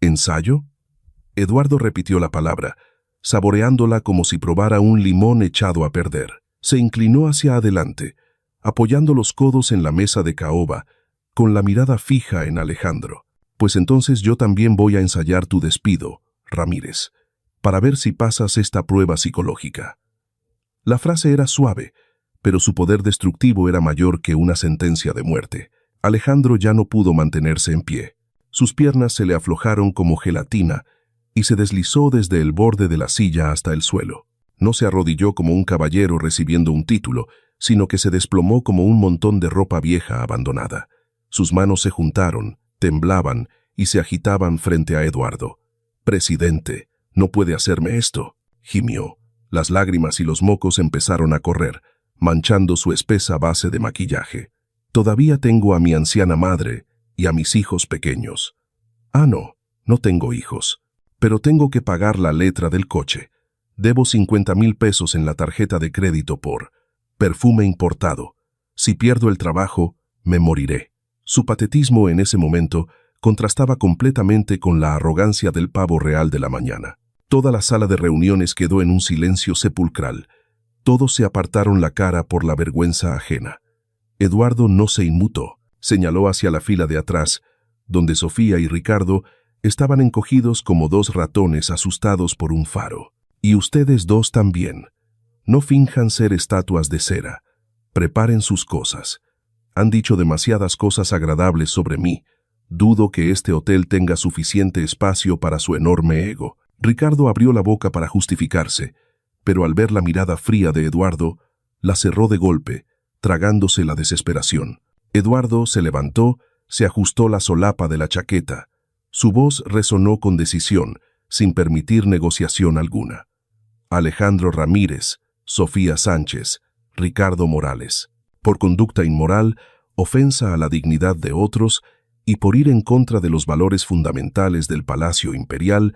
¿Ensayo? Eduardo repitió la palabra, saboreándola como si probara un limón echado a perder. Se inclinó hacia adelante, apoyando los codos en la mesa de caoba, con la mirada fija en Alejandro. Pues entonces yo también voy a ensayar tu despido, Ramírez, para ver si pasas esta prueba psicológica. La frase era suave, pero su poder destructivo era mayor que una sentencia de muerte. Alejandro ya no pudo mantenerse en pie. Sus piernas se le aflojaron como gelatina y se deslizó desde el borde de la silla hasta el suelo. No se arrodilló como un caballero recibiendo un título, sino que se desplomó como un montón de ropa vieja abandonada. Sus manos se juntaron, temblaban y se agitaban frente a Eduardo. «Presidente, no puede hacerme esto», gimió. Las lágrimas y los mocos empezaron a correr, manchando su espesa base de maquillaje. «Todavía tengo a mi anciana madre y a mis hijos pequeños». «Ah, no tengo hijos, pero tengo que pagar la letra del coche. Debo 50,000 pesos en la tarjeta de crédito por perfume importado. Si pierdo el trabajo, me moriré». Su patetismo en ese momento contrastaba completamente con la arrogancia del pavo real de la mañana. Toda la sala de reuniones quedó en un silencio sepulcral. Todos se apartaron la cara por la vergüenza ajena. Eduardo no se inmutó. Señaló hacia la fila de atrás, donde Sofía y Ricardo estaban encogidos como dos ratones asustados por un faro. Y ustedes dos también. No finjan ser estatuas de cera. Preparen sus cosas. Han dicho demasiadas cosas agradables sobre mí. Dudo que este hotel tenga suficiente espacio para su enorme ego. Ricardo abrió la boca para justificarse, pero al ver la mirada fría de Eduardo, la cerró de golpe, tragándose la desesperación. Eduardo se levantó, se ajustó la solapa de la chaqueta. Su voz resonó con decisión, sin permitir negociación alguna. Alejandro Ramírez, Sofía Sánchez, Ricardo Morales, por conducta inmoral, ofensa a la dignidad de otros y por ir en contra de los valores fundamentales del Palacio Imperial,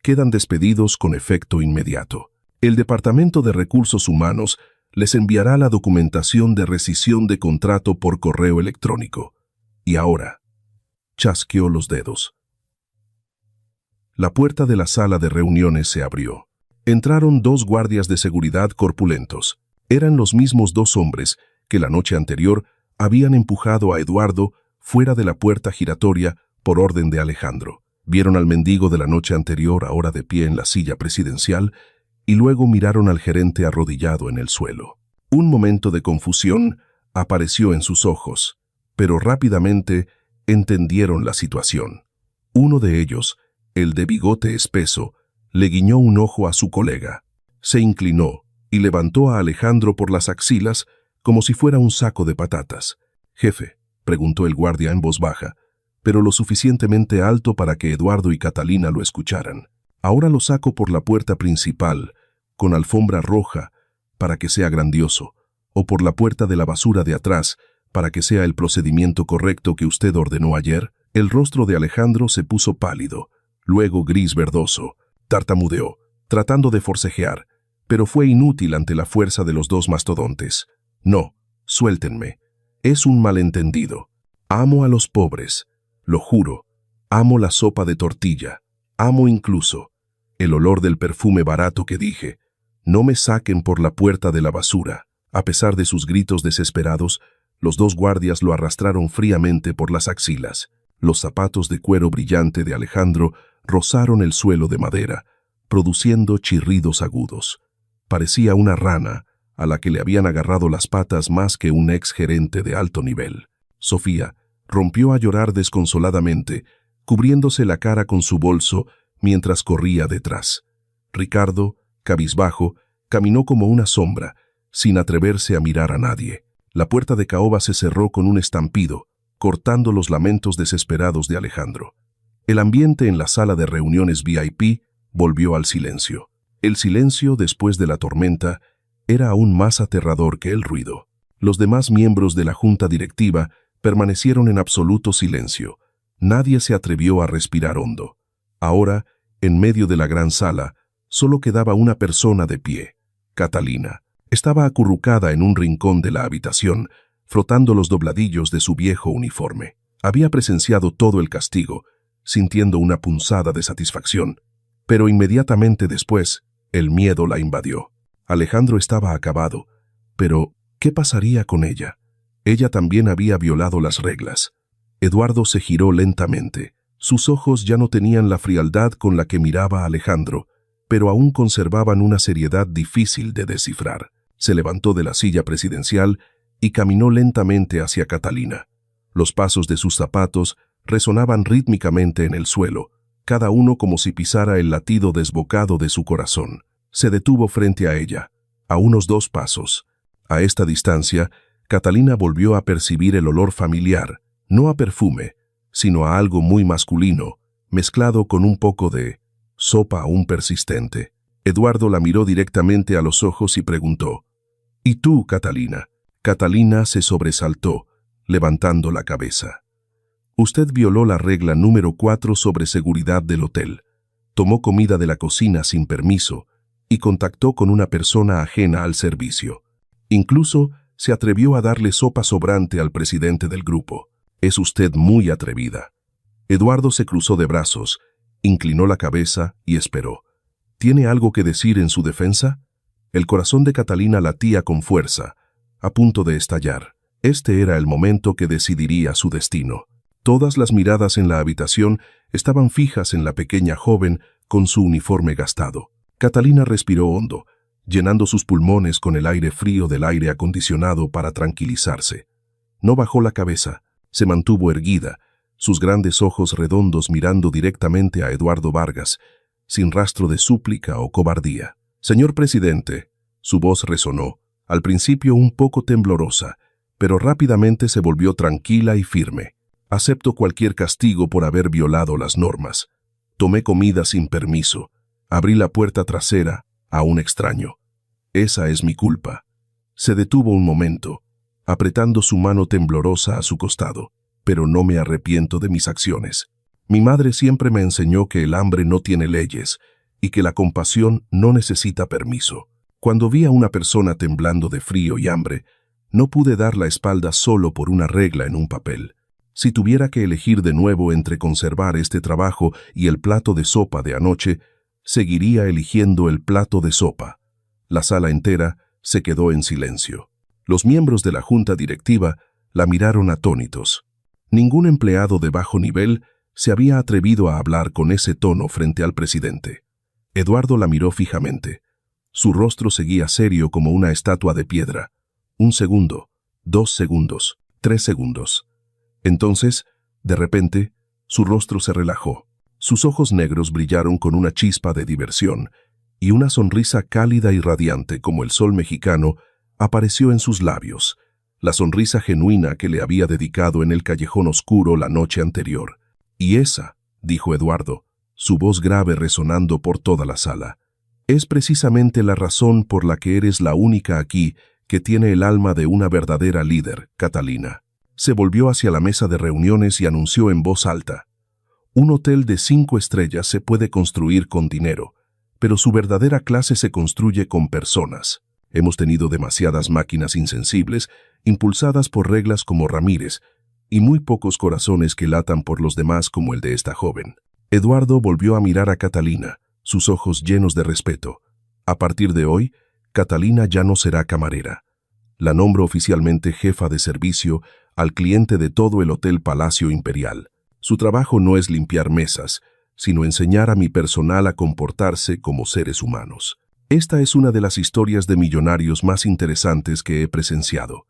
quedan despedidos con efecto inmediato. El Departamento de Recursos Humanos les enviará la documentación de rescisión de contrato por correo electrónico. Y ahora, chasqueó los dedos. La puerta de la sala de reuniones se abrió. Entraron dos guardias de seguridad corpulentos. Eran los mismos dos hombres que la noche anterior habían empujado a Eduardo fuera de la puerta giratoria por orden de Alejandro. Vieron al mendigo de la noche anterior ahora de pie en la silla presidencial y luego miraron al gerente arrodillado en el suelo. Un momento de confusión apareció en sus ojos, pero rápidamente entendieron la situación. Uno de ellos, el de bigote espeso, le guiñó un ojo a su colega. Se inclinó y levantó a Alejandro por las axilas como si fuera un saco de patatas. «Jefe», preguntó el guardia en voz baja, pero lo suficientemente alto para que Eduardo y Catalina lo escucharan. «Ahora lo saco por la puerta principal, con alfombra roja, para que sea grandioso, o por la puerta de la basura de atrás, para que sea el procedimiento correcto que usted ordenó ayer». El rostro de Alejandro se puso pálido, luego gris verdoso. Tartamudeó, tratando de forcejear, pero fue inútil ante la fuerza de los dos mastodontes. «No, suéltenme. Es un malentendido. Amo a los pobres, lo juro. Amo la sopa de tortilla. Amo incluso el olor del perfume barato que dije. No me saquen por la puerta de la basura». A pesar de sus gritos desesperados, los dos guardias lo arrastraron fríamente por las axilas. Los zapatos de cuero brillante de Alejandro rozaron el suelo de madera, produciendo chirridos agudos. Parecía una rana a la que le habían agarrado las patas más que un exgerente de alto nivel. Sofía rompió a llorar desconsoladamente, cubriéndose la cara con su bolso mientras corría detrás. Ricardo, cabizbajo, caminó como una sombra, sin atreverse a mirar a nadie. La puerta de caoba se cerró con un estampido, cortando los lamentos desesperados de Alejandro. El ambiente en la sala de reuniones VIP volvió al silencio. El silencio, después de la tormenta, era aún más aterrador que el ruido. Los demás miembros de la junta directiva permanecieron en absoluto silencio. Nadie se atrevió a respirar hondo. Ahora, en medio de la gran sala, solo quedaba una persona de pie, Catalina. Estaba acurrucada en un rincón de la habitación, frotando los dobladillos de su viejo uniforme. Había presenciado todo el castigo, sintiendo una punzada de satisfacción. Pero inmediatamente después, el miedo la invadió. Alejandro estaba acabado, pero ¿qué pasaría con ella? Ella también había violado las reglas. Eduardo se giró lentamente. Sus ojos ya no tenían la frialdad con la que miraba a Alejandro, pero aún conservaban una seriedad difícil de descifrar. Se levantó de la silla presidencial y caminó lentamente hacia Catalina. Los pasos de sus zapatos resonaban rítmicamente en el suelo, cada uno como si pisara el latido desbocado de su corazón. Se detuvo frente a ella, a unos 2 pasos. A esta distancia, Catalina volvió a percibir el olor familiar, no a perfume, sino a algo muy masculino, mezclado con un poco de sopa aún persistente. Eduardo la miró directamente a los ojos y preguntó: «¿Y tú, Catalina?». Catalina se sobresaltó, levantando la cabeza. «Usted violó la regla número 4 sobre seguridad del hotel. Tomó comida de la cocina sin permiso y contactó con una persona ajena al servicio. Incluso se atrevió a darle sopa sobrante al presidente del grupo. Es usted muy atrevida». Eduardo se cruzó de brazos, inclinó la cabeza y esperó. ¿Tiene algo que decir en su defensa? El corazón de Catalina latía con fuerza, a punto de estallar. Este era el momento que decidiría su destino. Todas las miradas en la habitación estaban fijas en la pequeña joven con su uniforme gastado. Catalina respiró hondo, llenando sus pulmones con el aire frío del aire acondicionado para tranquilizarse. No bajó la cabeza, se mantuvo erguida, sus grandes ojos redondos mirando directamente a Eduardo Vargas, sin rastro de súplica o cobardía. «Señor presidente», su voz resonó, al principio un poco temblorosa, pero rápidamente se volvió tranquila y firme. «Acepto cualquier castigo por haber violado las normas. Tomé comida sin permiso. Abrí la puerta trasera a un extraño. Esa es mi culpa». Se detuvo un momento, apretando su mano temblorosa a su costado. «Pero no me arrepiento de mis acciones. Mi madre siempre me enseñó que el hambre no tiene leyes y que la compasión no necesita permiso. Cuando vi a una persona temblando de frío y hambre, no pude dar la espalda solo por una regla en un papel. Si tuviera que elegir de nuevo entre conservar este trabajo y el plato de sopa de anoche, seguiría eligiendo el plato de sopa». La sala entera se quedó en silencio. Los miembros de la junta directiva la miraron atónitos. Ningún empleado de bajo nivel se había atrevido a hablar con ese tono frente al presidente. Eduardo la miró fijamente. Su rostro seguía serio como una estatua de piedra. 1 segundo, 2 segundos, 3 segundos. Entonces, de repente, su rostro se relajó. Sus ojos negros brillaron con una chispa de diversión, y una sonrisa cálida y radiante como el sol mexicano apareció en sus labios, la sonrisa genuina que le había dedicado en el callejón oscuro la noche anterior. «Y esa», dijo Eduardo, su voz grave resonando por toda la sala, «es precisamente la razón por la que eres la única aquí que tiene el alma de una verdadera líder, Catalina». Se volvió hacia la mesa de reuniones y anunció en voz alta: «Un hotel de 5 estrellas se puede construir con dinero, pero su verdadera clase se construye con personas. Hemos tenido demasiadas máquinas insensibles, impulsadas por reglas como Ramírez, y muy pocos corazones que latan por los demás como el de esta joven». Eduardo volvió a mirar a Catalina, sus ojos llenos de respeto. «A partir de hoy, Catalina ya no será camarera. La nombro oficialmente jefa de servicio al cliente de todo el Hotel Palacio Imperial. Su trabajo no es limpiar mesas, sino enseñar a mi personal a comportarse como seres humanos». Esta es una de las historias de millonarios más interesantes que he presenciado.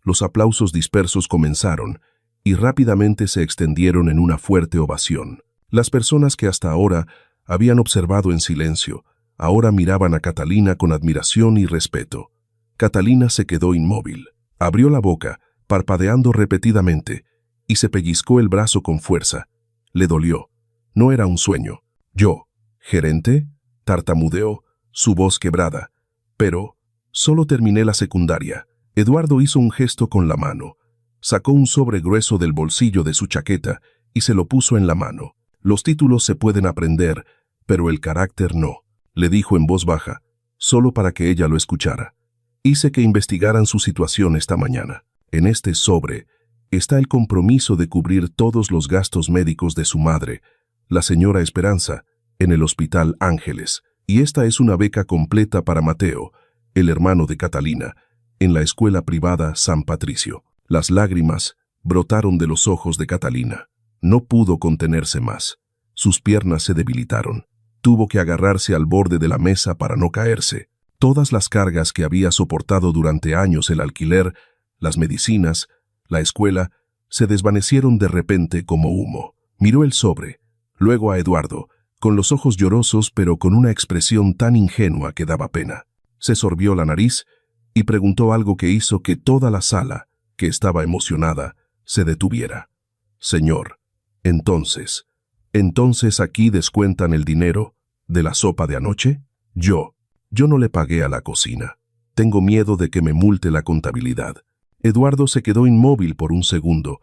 Los aplausos dispersos comenzaron y rápidamente se extendieron en una fuerte ovación. Las personas que hasta ahora habían observado en silencio, ahora miraban a Catalina con admiración y respeto. Catalina se quedó inmóvil. Abrió la boca, parpadeando repetidamente, y se pellizcó el brazo con fuerza. Le dolió. No era un sueño. «¿Yo, gerente?», tartamudeó, su voz quebrada. «Pero solo terminé la secundaria». Eduardo hizo un gesto con la mano. Sacó un sobre grueso del bolsillo de su chaqueta y se lo puso en la mano. «Los títulos se pueden aprender, pero el carácter no», le dijo en voz baja, solo para que ella lo escuchara. «Hice que investigaran su situación esta mañana. En este sobre está el compromiso de cubrir todos los gastos médicos de su madre, la señora Esperanza, en el Hospital Ángeles, y esta es una beca completa para Mateo, el hermano de Catalina, en la escuela privada San Patricio». Las lágrimas brotaron de los ojos de Catalina. No pudo contenerse más. Sus piernas se debilitaron. Tuvo que agarrarse al borde de la mesa para no caerse. Todas las cargas que había soportado durante años, el alquiler, las medicinas, la escuela, se desvanecieron de repente como humo. Miró el sobre, luego a Eduardo, con los ojos llorosos pero con una expresión tan ingenua que daba pena. Se sorbió la nariz y preguntó algo que hizo que toda la sala, que estaba emocionada, se detuviera. «Señor, entonces aquí descuentan el dinero de la sopa de anoche?» Yo no le pagué a la cocina. Tengo miedo de que me multe la contabilidad». Eduardo se quedó inmóvil por un segundo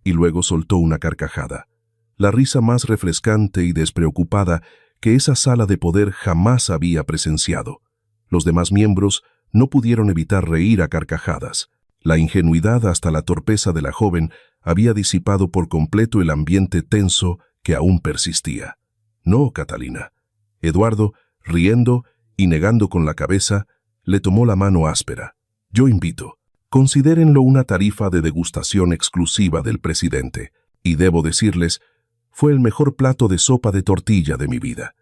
y luego soltó una carcajada. La risa más refrescante y despreocupada que esa sala de poder jamás había presenciado. Los demás miembros no pudieron evitar reír a carcajadas. La ingenuidad hasta la torpeza de la joven había disipado por completo el ambiente tenso que aún persistía. «No, Catalina». Eduardo, riendo y negando con la cabeza, le tomó la mano áspera. «Yo invito. Considérenlo una tarifa de degustación exclusiva del presidente. Y debo decirles, fue el mejor plato de sopa de tortilla de mi vida».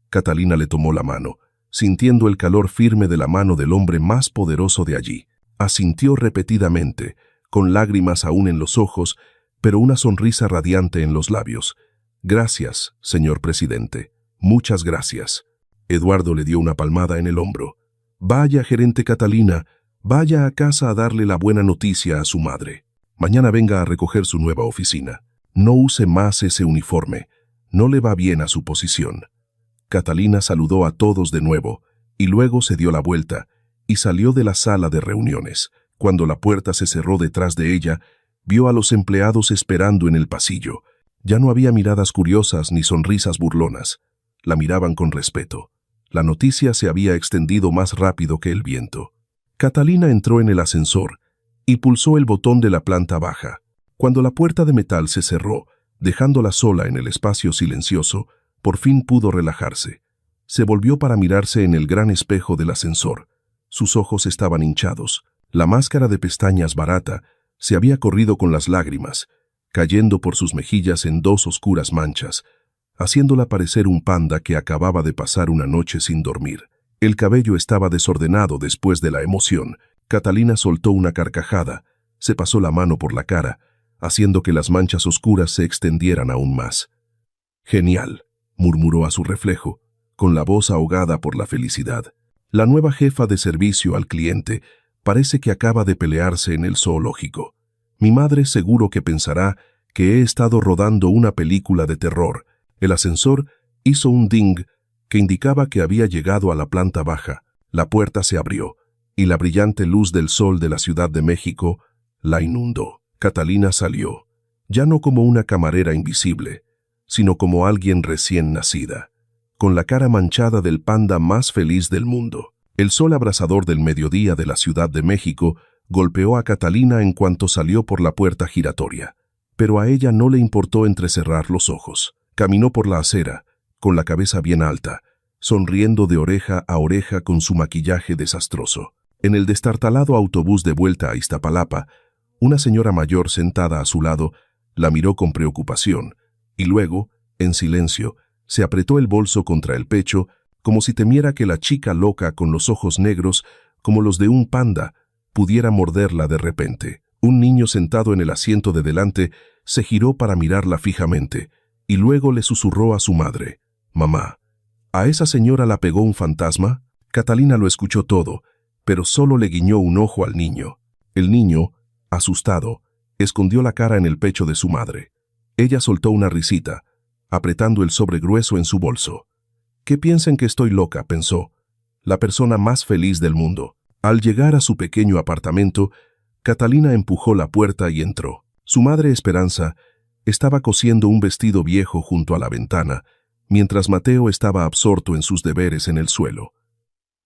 Catalina le tomó la mano, sintiendo el calor firme de la mano del hombre más poderoso de allí. Asintió repetidamente, con lágrimas aún en los ojos, pero una sonrisa radiante en los labios. «Gracias, señor presidente. Muchas gracias». Eduardo le dio una palmada en el hombro. «Vaya, gerente Catalina, vaya a casa a darle la buena noticia a su madre. Mañana venga a recoger su nueva oficina. No use más ese uniforme. No le va bien a su posición». Catalina saludó a todos de nuevo y luego se dio la vuelta y salió de la sala de reuniones. Cuando la puerta se cerró detrás de ella, vio a los empleados esperando en el pasillo. Ya no había miradas curiosas ni sonrisas burlonas. La miraban con respeto. La noticia se había extendido más rápido que el viento. Catalina entró en el ascensor y pulsó el botón de la planta baja. Cuando la puerta de metal se cerró, dejándola sola en el espacio silencioso, por fin pudo relajarse. Se volvió para mirarse en el gran espejo del ascensor. Sus ojos estaban hinchados. La máscara de pestañas barata se había corrido con las lágrimas, cayendo por sus mejillas en dos oscuras manchas, haciéndola parecer un panda que acababa de pasar una noche sin dormir. El cabello estaba desordenado después de la emoción. Catalina soltó una carcajada, se pasó la mano por la cara, haciendo que las manchas oscuras se extendieran aún más. «Genial», murmuró a su reflejo, con la voz ahogada por la felicidad. La nueva jefa de servicio al cliente parece que acaba de pelearse en el zoológico. Mi madre seguro que pensará que he estado rodando una película de terror. El ascensor hizo un ding que indicaba que había llegado a la planta baja. La puerta se abrió y la brillante luz del sol de la Ciudad de México la inundó. Catalina salió, ya no como una camarera invisible, sino como alguien recién nacida, con la cara manchada del panda más feliz del mundo. El sol abrasador del mediodía de la Ciudad de México golpeó a Catalina en cuanto salió por la puerta giratoria, pero a ella no le importó entrecerrar los ojos. Caminó por la acera, con la cabeza bien alta, sonriendo de oreja a oreja con su maquillaje desastroso. En el destartalado autobús de vuelta a Iztapalapa, una señora mayor sentada a su lado la miró con preocupación y luego, en silencio, se apretó el bolso contra el pecho como si temiera que la chica loca con los ojos negros, como los de un panda, pudiera morderla de repente. Un niño sentado en el asiento de delante se giró para mirarla fijamente y luego le susurró a su madre: «Mamá, ¿a esa señora la pegó un fantasma?». Catalina lo escuchó todo, pero solo le guiñó un ojo al niño. El niño, asustado, escondió la cara en el pecho de su madre. Ella soltó una risita, apretando el sobre grueso en su bolso. «Que piensen que estoy loca», pensó, la persona más feliz del mundo. Al llegar a su pequeño apartamento, Catalina empujó la puerta y entró. Su madre Esperanza estaba cosiendo un vestido viejo junto a la ventana, mientras Mateo estaba absorto en sus deberes en el suelo.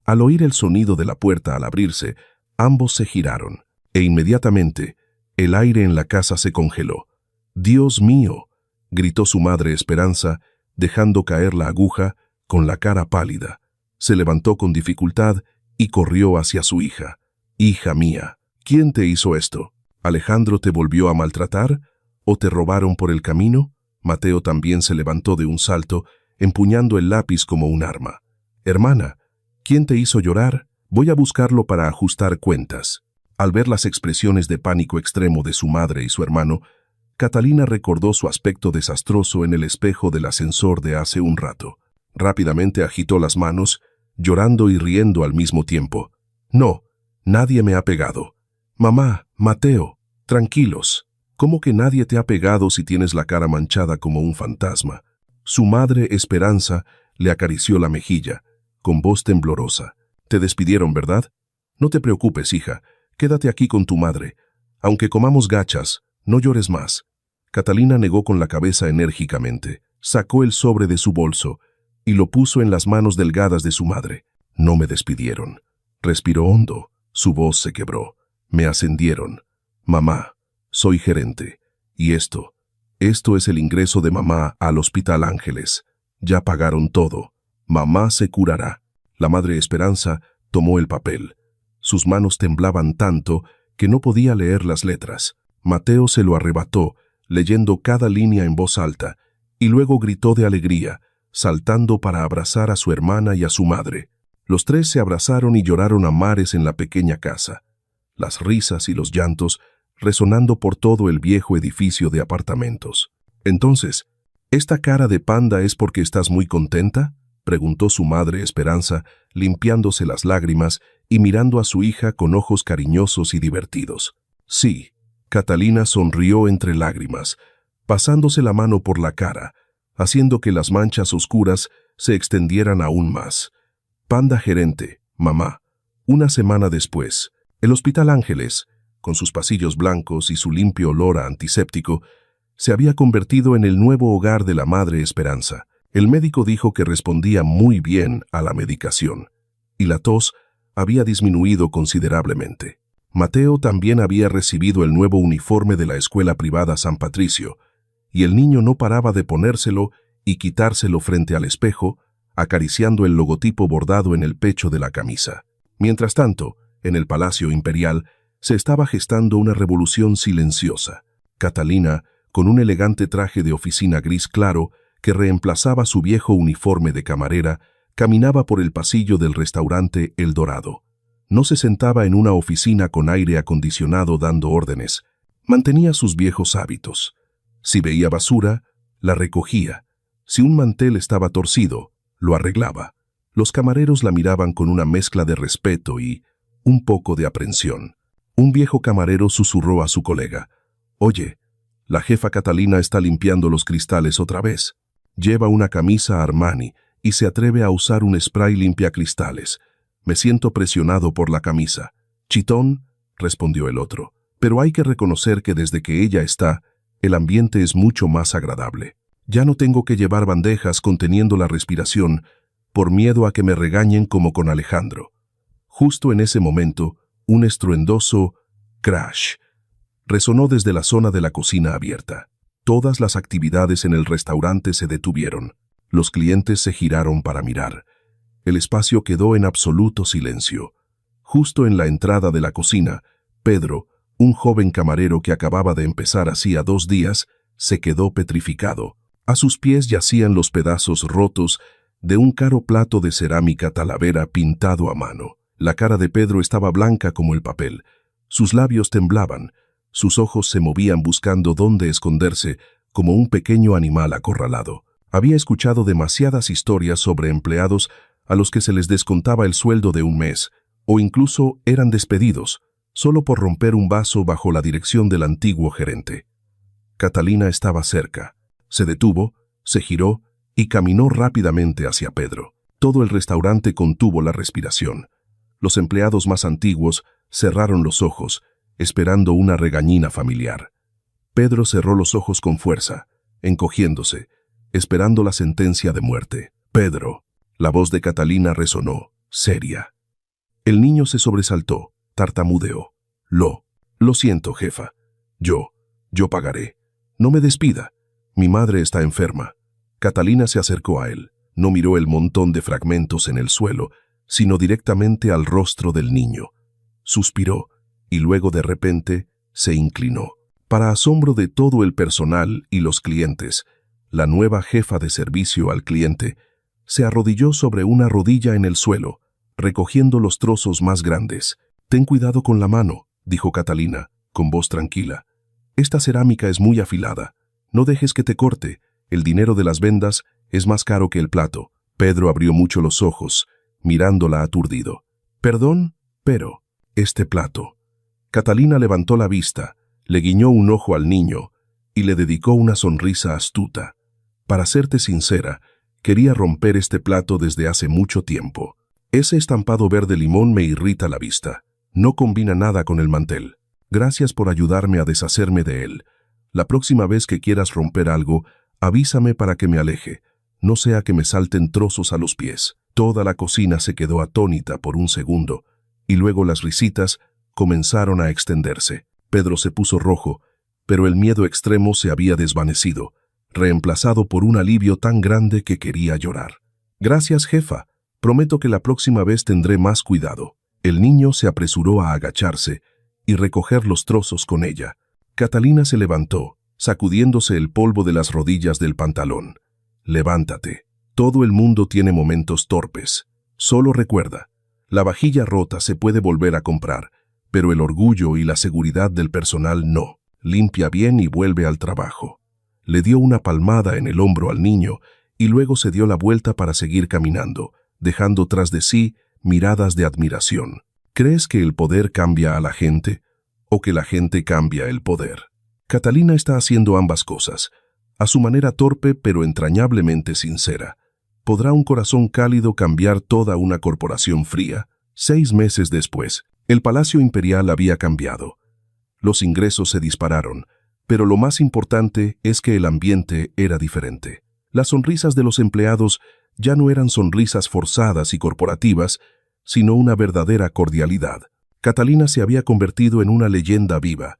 Al oír el sonido de la puerta al abrirse, ambos se giraron, e inmediatamente el aire en la casa se congeló. «¡Dios mío!», gritó su madre Esperanza, dejando caer la aguja con la cara pálida. Se levantó con dificultad y corrió hacia su hija. «Hija mía, ¿quién te hizo esto? ¿Alejandro te volvió a maltratar? ¿O te robaron por el camino?». Mateo también se levantó de un salto, empuñando el lápiz como un arma. «Hermana, ¿quién te hizo llorar? Voy a buscarlo para ajustar cuentas». Al ver las expresiones de pánico extremo de su madre y su hermano, Catalina recordó su aspecto desastroso en el espejo del ascensor de hace un rato. Rápidamente agitó las manos, llorando y riendo al mismo tiempo. «No, nadie me ha pegado. Mamá, Mateo, tranquilos. ¿Cómo que nadie te ha pegado si tienes la cara manchada como un fantasma?». Su madre Esperanza le acarició la mejilla, con voz temblorosa. «Te despidieron, ¿verdad? No te preocupes, hija. Quédate aquí con tu madre. Aunque comamos gachas, no llores más». Catalina negó con la cabeza enérgicamente. Sacó el sobre de su bolso y lo puso en las manos delgadas de su madre. «No me despidieron». Respiró hondo. Su voz se quebró. «Me ascendieron. Mamá, soy gerente. Y esto es el ingreso de mamá al Hospital Ángeles. Ya pagaron todo. Mamá se curará». La madre Esperanza tomó el papel. Sus manos temblaban tanto que no podía leer las letras. Mateo se lo arrebató, leyendo cada línea en voz alta, y luego gritó de alegría, saltando para abrazar a su hermana y a su madre. Los tres se abrazaron y lloraron a mares en la pequeña casa, las risas y los llantos resonando por todo el viejo edificio de apartamentos. Entonces, ¿esta cara de panda es porque estás muy contenta?, preguntó su madre Esperanza, limpiándose las lágrimas y mirando a su hija con ojos cariñosos y divertidos. Sí, Catalina sonrió entre lágrimas, pasándose la mano por la cara, haciendo que las manchas oscuras se extendieran aún más. Panda gerente, mamá. Una semana después, el Hospital Ángeles, con sus pasillos blancos y su limpio olor a antiséptico, se había convertido en el nuevo hogar de la madre Esperanza. El médico dijo que respondía muy bien a la medicación, y la tos había disminuido considerablemente. Mateo también había recibido el nuevo uniforme de la escuela privada San Patricio, y el niño no paraba de ponérselo y quitárselo frente al espejo, acariciando el logotipo bordado en el pecho de la camisa. Mientras tanto, en el Palacio Imperial se estaba gestando una revolución silenciosa. Catalina, con un elegante traje de oficina gris claro que reemplazaba su viejo uniforme de camarera, caminaba por el pasillo del restaurante El Dorado. No se sentaba en una oficina con aire acondicionado dando órdenes. Mantenía sus viejos hábitos. Si veía basura, la recogía. Si un mantel estaba torcido, lo arreglaba. Los camareros la miraban con una mezcla de respeto y un poco de aprensión. Un viejo camarero susurró a su colega: «Oye, la jefa Catalina está limpiando los cristales otra vez. Lleva una camisa Armani y se atreve a usar un spray limpiacristales. Me siento presionado por la camisa». «Chitón», respondió el otro, «pero hay que reconocer que desde que ella está, el ambiente es mucho más agradable. Ya no tengo que llevar bandejas conteniendo la respiración por miedo a que me regañen como con Alejandro». Justo en ese momento, un estruendoso crash resonó desde la zona de la cocina abierta. Todas las actividades en el restaurante se detuvieron. Los clientes se giraron para mirar. El espacio quedó en absoluto silencio. Justo en la entrada de la cocina, Pedro, un joven camarero que acababa de empezar hacía 2 días, se quedó petrificado. A sus pies yacían los pedazos rotos de un caro plato de cerámica Talavera pintado a mano. La cara de Pedro estaba blanca como el papel. Sus labios temblaban. Sus ojos se movían buscando dónde esconderse, como un pequeño animal acorralado. Había escuchado demasiadas historias sobre empleados a los que se les descontaba el sueldo de un mes, o incluso eran despedidos, solo por romper un vaso bajo la dirección del antiguo gerente. Catalina estaba cerca. Se detuvo, se giró y caminó rápidamente hacia Pedro. Todo el restaurante contuvo la respiración. Los empleados más antiguos cerraron los ojos, esperando una regañina familiar. Pedro cerró los ojos con fuerza, encogiéndose, esperando la sentencia de muerte. «Pedro», la voz de Catalina resonó, seria. El niño se sobresaltó, tartamudeó. Lo siento, jefa. Yo pagaré. No me despida. Mi madre está enferma». Catalina se acercó a él. No miró el montón de fragmentos en el suelo, sino directamente al rostro del niño. Suspiró y luego de repente se inclinó. Para asombro de todo el personal y los clientes, la nueva jefa de servicio al cliente se arrodilló sobre una rodilla en el suelo, recogiendo los trozos más grandes. «Ten cuidado con la mano», dijo Catalina, con voz tranquila. «Esta cerámica es muy afilada. No dejes que te corte. El dinero de las vendas es más caro que el plato». Pedro abrió mucho los ojos, mirándola aturdido. «Perdón, pero este plato». Catalina levantó la vista, le guiñó un ojo al niño y le dedicó una sonrisa astuta. «Para serte sincera, quería romper este plato desde hace mucho tiempo. Ese estampado verde limón me irrita la vista. No combina nada con el mantel. Gracias por ayudarme a deshacerme de él. La próxima vez que quieras romper algo, avísame para que me aleje. No sea que me salten trozos a los pies». Toda la cocina se quedó atónita por un segundo, y luego las risitas comenzaron a extenderse. Pedro se puso rojo, pero el miedo extremo se había desvanecido, reemplazado por un alivio tan grande que quería llorar. «Gracias, jefa. Prometo que la próxima vez tendré más cuidado». El niño se apresuró a agacharse y recoger los trozos con ella. Catalina se levantó, sacudiéndose el polvo de las rodillas del pantalón. «Levántate. Todo el mundo tiene momentos torpes. Solo recuerda, la vajilla rota se puede volver a comprar, pero el orgullo y la seguridad del personal no. Limpia bien y vuelve al trabajo. Le dio una palmada en el hombro al niño y luego se dio la vuelta para seguir caminando, dejando tras de sí miradas de admiración. ¿Crees que el poder cambia a la gente o que la gente cambia el poder? Catalina está haciendo ambas cosas, a su manera torpe pero entrañablemente sincera. ¿Podrá un corazón cálido cambiar toda una corporación fría? 6 meses después, el Palacio Imperial había cambiado. Los ingresos se dispararon, pero lo más importante es que el ambiente era diferente. Las sonrisas de los empleados ya no eran sonrisas forzadas y corporativas, sino una verdadera cordialidad. Catalina se había convertido en una leyenda viva,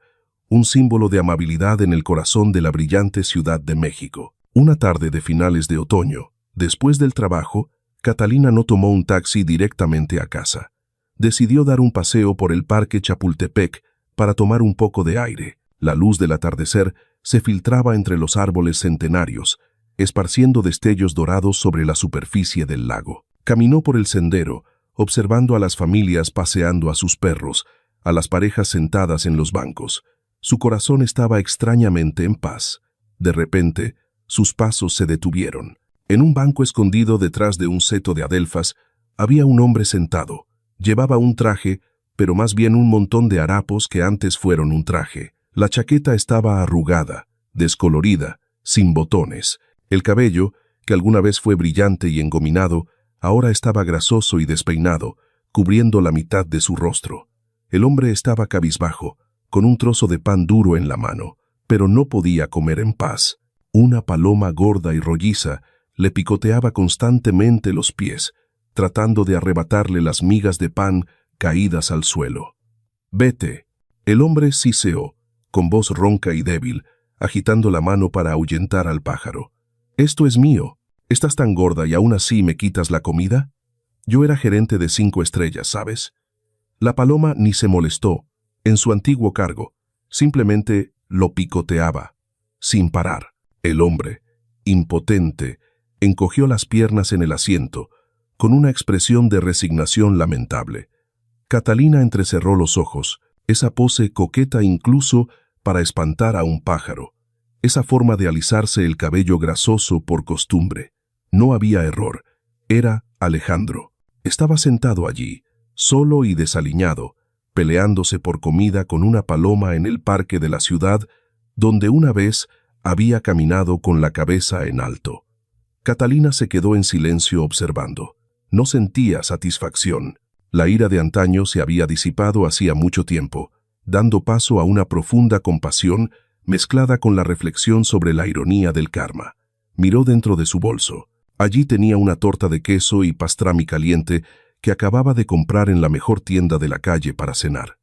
un símbolo de amabilidad en el corazón de la brillante Ciudad de México. Una tarde de finales de otoño, después del trabajo, Catalina no tomó un taxi directamente a casa. Decidió dar un paseo por el Parque Chapultepec para tomar un poco de aire. La luz del atardecer se filtraba entre los árboles centenarios, esparciendo destellos dorados sobre la superficie del lago. Caminó por el sendero, observando a las familias paseando a sus perros, a las parejas sentadas en los bancos. Su corazón estaba extrañamente en paz. De repente, sus pasos se detuvieron. En un banco escondido detrás de un seto de adelfas, había un hombre sentado. Llevaba un traje, pero más bien un montón de harapos que antes fueron un traje. La chaqueta estaba arrugada, descolorida, sin botones. El cabello, que alguna vez fue brillante y engominado, ahora estaba grasoso y despeinado, cubriendo la mitad de su rostro. El hombre estaba cabizbajo, con un trozo de pan duro en la mano, pero no podía comer en paz. Una paloma gorda y rolliza le picoteaba constantemente los pies, tratando de arrebatarle las migas de pan caídas al suelo. «Vete», el hombre siseó, con voz ronca y débil, agitando la mano para ahuyentar al pájaro. «Esto es mío. ¿Estás tan gorda y aún así me quitas la comida? Yo era gerente de 5 estrellas, ¿sabes?» La paloma ni se molestó, en su antiguo cargo, simplemente lo picoteaba, sin parar. El hombre, impotente, encogió las piernas en el asiento, con una expresión de resignación lamentable. Catalina entrecerró los ojos, esa pose coqueta incluso para espantar a un pájaro, esa forma de alisarse el cabello grasoso por costumbre. No había error, era Alejandro. Estaba sentado allí, solo y desaliñado, peleándose por comida con una paloma en el parque de la ciudad, donde una vez había caminado con la cabeza en alto. Catalina se quedó en silencio observando. No sentía satisfacción. La ira de antaño se había disipado hacía mucho tiempo, dando paso a una profunda compasión mezclada con la reflexión sobre la ironía del karma. Miró dentro de su bolso. Allí tenía una torta de queso y pastrami caliente que acababa de comprar en la mejor tienda de la calle para cenar.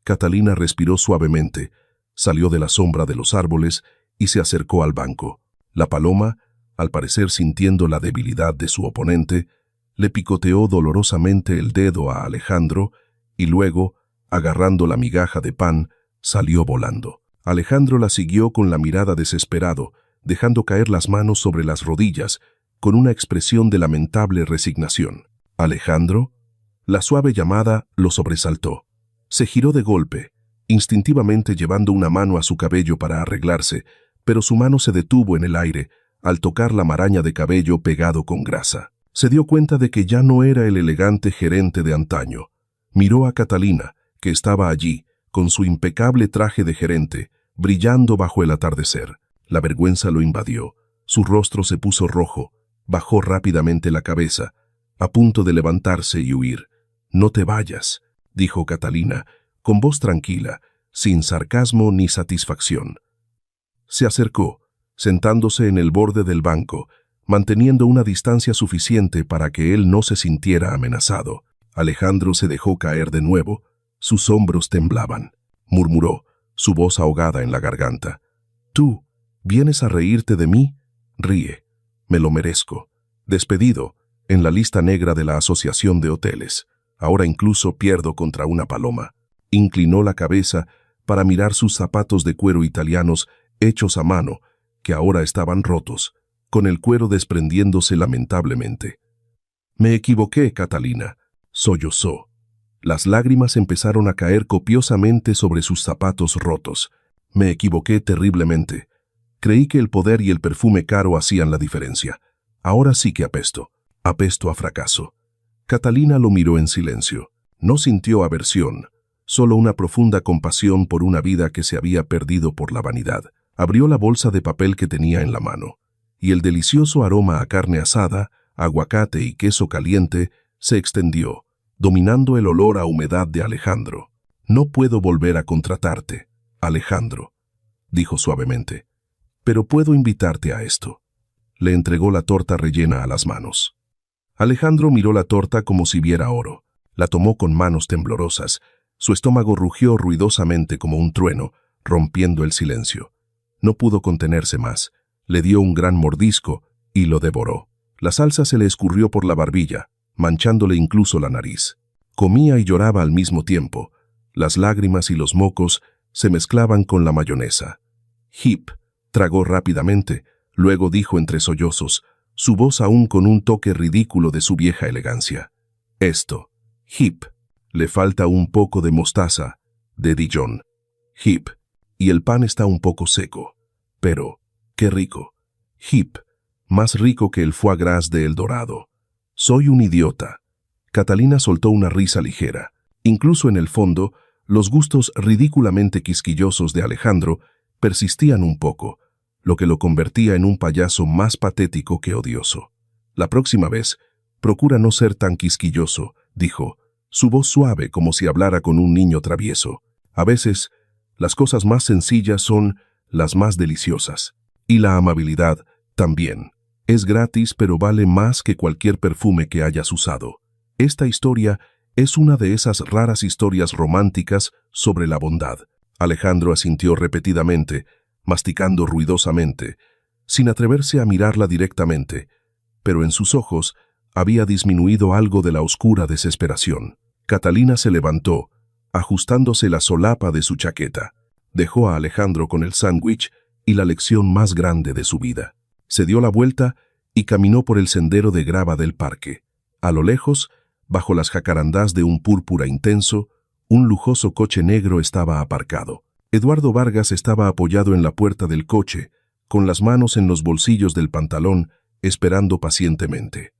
Catalina respiró suavemente, salió de la sombra de los árboles y se acercó al banco. La paloma, al parecer sintiendo la debilidad de su oponente, le picoteó dolorosamente el dedo a Alejandro y luego, agarrando la migaja de pan, salió volando. Alejandro la siguió con la mirada desesperado, dejando caer las manos sobre las rodillas, con una expresión de lamentable resignación. «¿Alejandro?» La suave llamada lo sobresaltó. Se giró de golpe, instintivamente llevando una mano a su cabello para arreglarse, pero su mano se detuvo en el aire al tocar la maraña de cabello pegado con grasa. Se dio cuenta de que ya no era el elegante gerente de antaño. Miró a Catalina, que estaba allí, con su impecable traje de gerente, brillando bajo el atardecer. La vergüenza lo invadió. Su rostro se puso rojo, bajó rápidamente la cabeza, a punto de levantarse y huir. «No te vayas», dijo Catalina, con voz tranquila, sin sarcasmo ni satisfacción. Se acercó, sentándose en el borde del banco, manteniendo una distancia suficiente para que él no se sintiera amenazado. Alejandro se dejó caer de nuevo, sus hombros temblaban. Murmuró, su voz ahogada en la garganta. «¿Tú vienes a reírte de mí? Ríe. Me lo merezco. Despedido, en la lista negra de la Asociación de Hoteles. Ahora incluso pierdo contra una paloma». Inclinó la cabeza para mirar sus zapatos de cuero italianos hechos a mano, que ahora estaban rotos, con el cuero desprendiéndose lamentablemente. Me equivoqué, Catalina, sollozó. Las lágrimas empezaron a caer copiosamente sobre sus zapatos rotos. Me equivoqué terriblemente. Creí que el poder y el perfume caro hacían la diferencia. Ahora sí que apesto. Apesto a fracaso. Catalina lo miró en silencio. No sintió aversión, solo una profunda compasión por una vida que se había perdido por la vanidad. Abrió la bolsa de papel que tenía en la mano, y el delicioso aroma a carne asada, aguacate y queso caliente se extendió, dominando el olor a humedad de Alejandro. «No puedo volver a contratarte, Alejandro», dijo suavemente, «pero puedo invitarte a esto». Le entregó la torta rellena a las manos. Alejandro miró la torta como si viera oro. La tomó con manos temblorosas. Su estómago rugió ruidosamente como un trueno, rompiendo el silencio. No pudo contenerse más. Le dio un gran mordisco y lo devoró. La salsa se le escurrió por la barbilla, manchándole incluso la nariz. Comía y lloraba al mismo tiempo. Las lágrimas y los mocos se mezclaban con la mayonesa. «Hip», tragó rápidamente, luego dijo entre sollozos, su voz aún con un toque ridículo de su vieja elegancia. «Esto, Hip, le falta un poco de mostaza, de Dijon. Hip, y el pan está un poco seco. Pero, qué rico. Hip, más rico que el foie gras de El Dorado. Soy un idiota». Catalina soltó una risa ligera. Incluso en el fondo, los gustos ridículamente quisquillosos de Alejandro persistían un poco, lo que lo convertía en un payaso más patético que odioso. «La próxima vez, procura no ser tan quisquilloso», dijo, su voz suave como si hablara con un niño travieso. «A veces, las cosas más sencillas son las más deliciosas. Y la amabilidad también. Es gratis, pero vale más que cualquier perfume que hayas usado. Esta historia es una de esas raras historias románticas sobre la bondad». Alejandro asintió repetidamente, masticando ruidosamente, sin atreverse a mirarla directamente, pero en sus ojos había disminuido algo de la oscura desesperación. Catalina se levantó, ajustándose la solapa de su chaqueta. Dejó a Alejandro con el sándwich y la lección más grande de su vida. Se dio la vuelta y caminó por el sendero de grava del parque. A lo lejos, bajo las jacarandás de un púrpura intenso, un lujoso coche negro estaba aparcado. Eduardo Vargas estaba apoyado en la puerta del coche, con las manos en los bolsillos del pantalón, esperando pacientemente.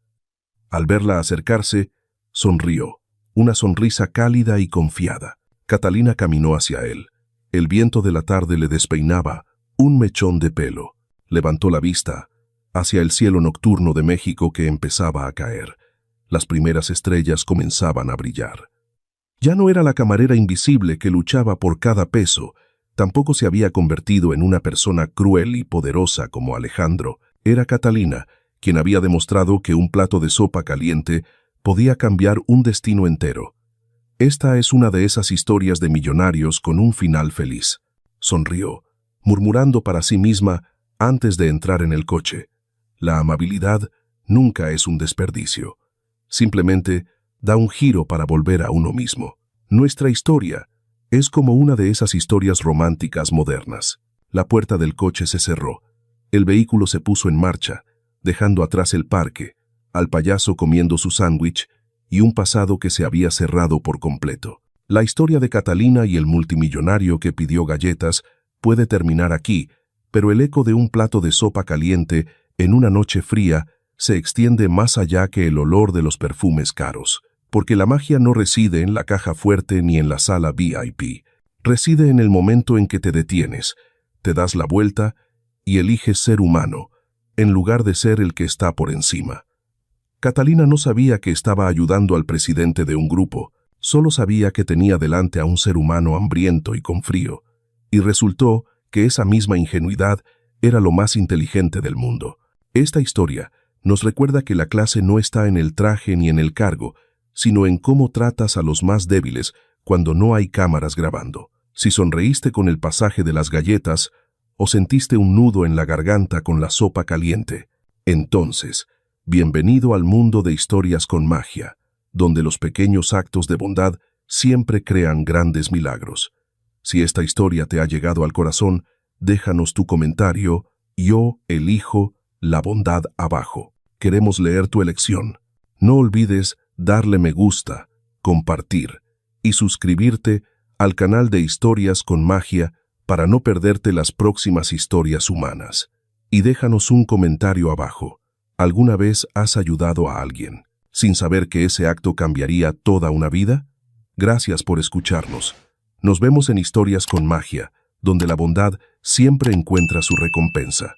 Al verla acercarse, sonrió, una sonrisa cálida y confiada. Catalina caminó hacia él. El viento de la tarde le despeinaba un mechón de pelo. Levantó la vista hacia el cielo nocturno de México que empezaba a caer. Las primeras estrellas comenzaban a brillar. Ya no era la camarera invisible que luchaba por cada peso, tampoco se había convertido en una persona cruel y poderosa como Alejandro. Era Catalina, quien había demostrado que un plato de sopa caliente podía cambiar un destino entero. Esta es una de esas historias de millonarios con un final feliz. Sonrió, murmurando para sí misma antes de entrar en el coche. La amabilidad nunca es un desperdicio. Simplemente da un giro para volver a uno mismo. Nuestra historia es como una de esas historias románticas modernas. La puerta del coche se cerró. El vehículo se puso en marcha, dejando atrás el parque, al payaso comiendo su sándwich y un pasado que se había cerrado por completo. La historia de Catalina y el multimillonario que pidió galletas puede terminar aquí, pero el eco de un plato de sopa caliente en una noche fría se extiende más allá que el olor de los perfumes caros, porque la magia no reside en la caja fuerte ni en la sala VIP. Reside en el momento en que te detienes, te das la vuelta y eliges ser humano, en lugar de ser el que está por encima. Catalina no sabía que estaba ayudando al presidente de un grupo, solo sabía que tenía delante a un ser humano hambriento y con frío, y resultó que esa misma ingenuidad era lo más inteligente del mundo. Esta historia nos recuerda que la clase no está en el traje ni en el cargo, sino en cómo tratas a los más débiles cuando no hay cámaras grabando. Si sonreíste con el pasaje de las galletas o sentiste un nudo en la garganta con la sopa caliente, entonces, bienvenido al mundo de historias con magia, donde los pequeños actos de bondad siempre crean grandes milagros. Si esta historia te ha llegado al corazón, déjanos tu comentario. Yo elijo la bondad abajo. Queremos leer tu elección. No olvides darle me gusta, compartir y suscribirte al canal de Historias con Magia para no perderte las próximas historias humanas. Y déjanos un comentario abajo. ¿Alguna vez has ayudado a alguien sin saber que ese acto cambiaría toda una vida? Gracias por escucharnos. Nos vemos en Historias con Magia, donde la bondad siempre encuentra su recompensa.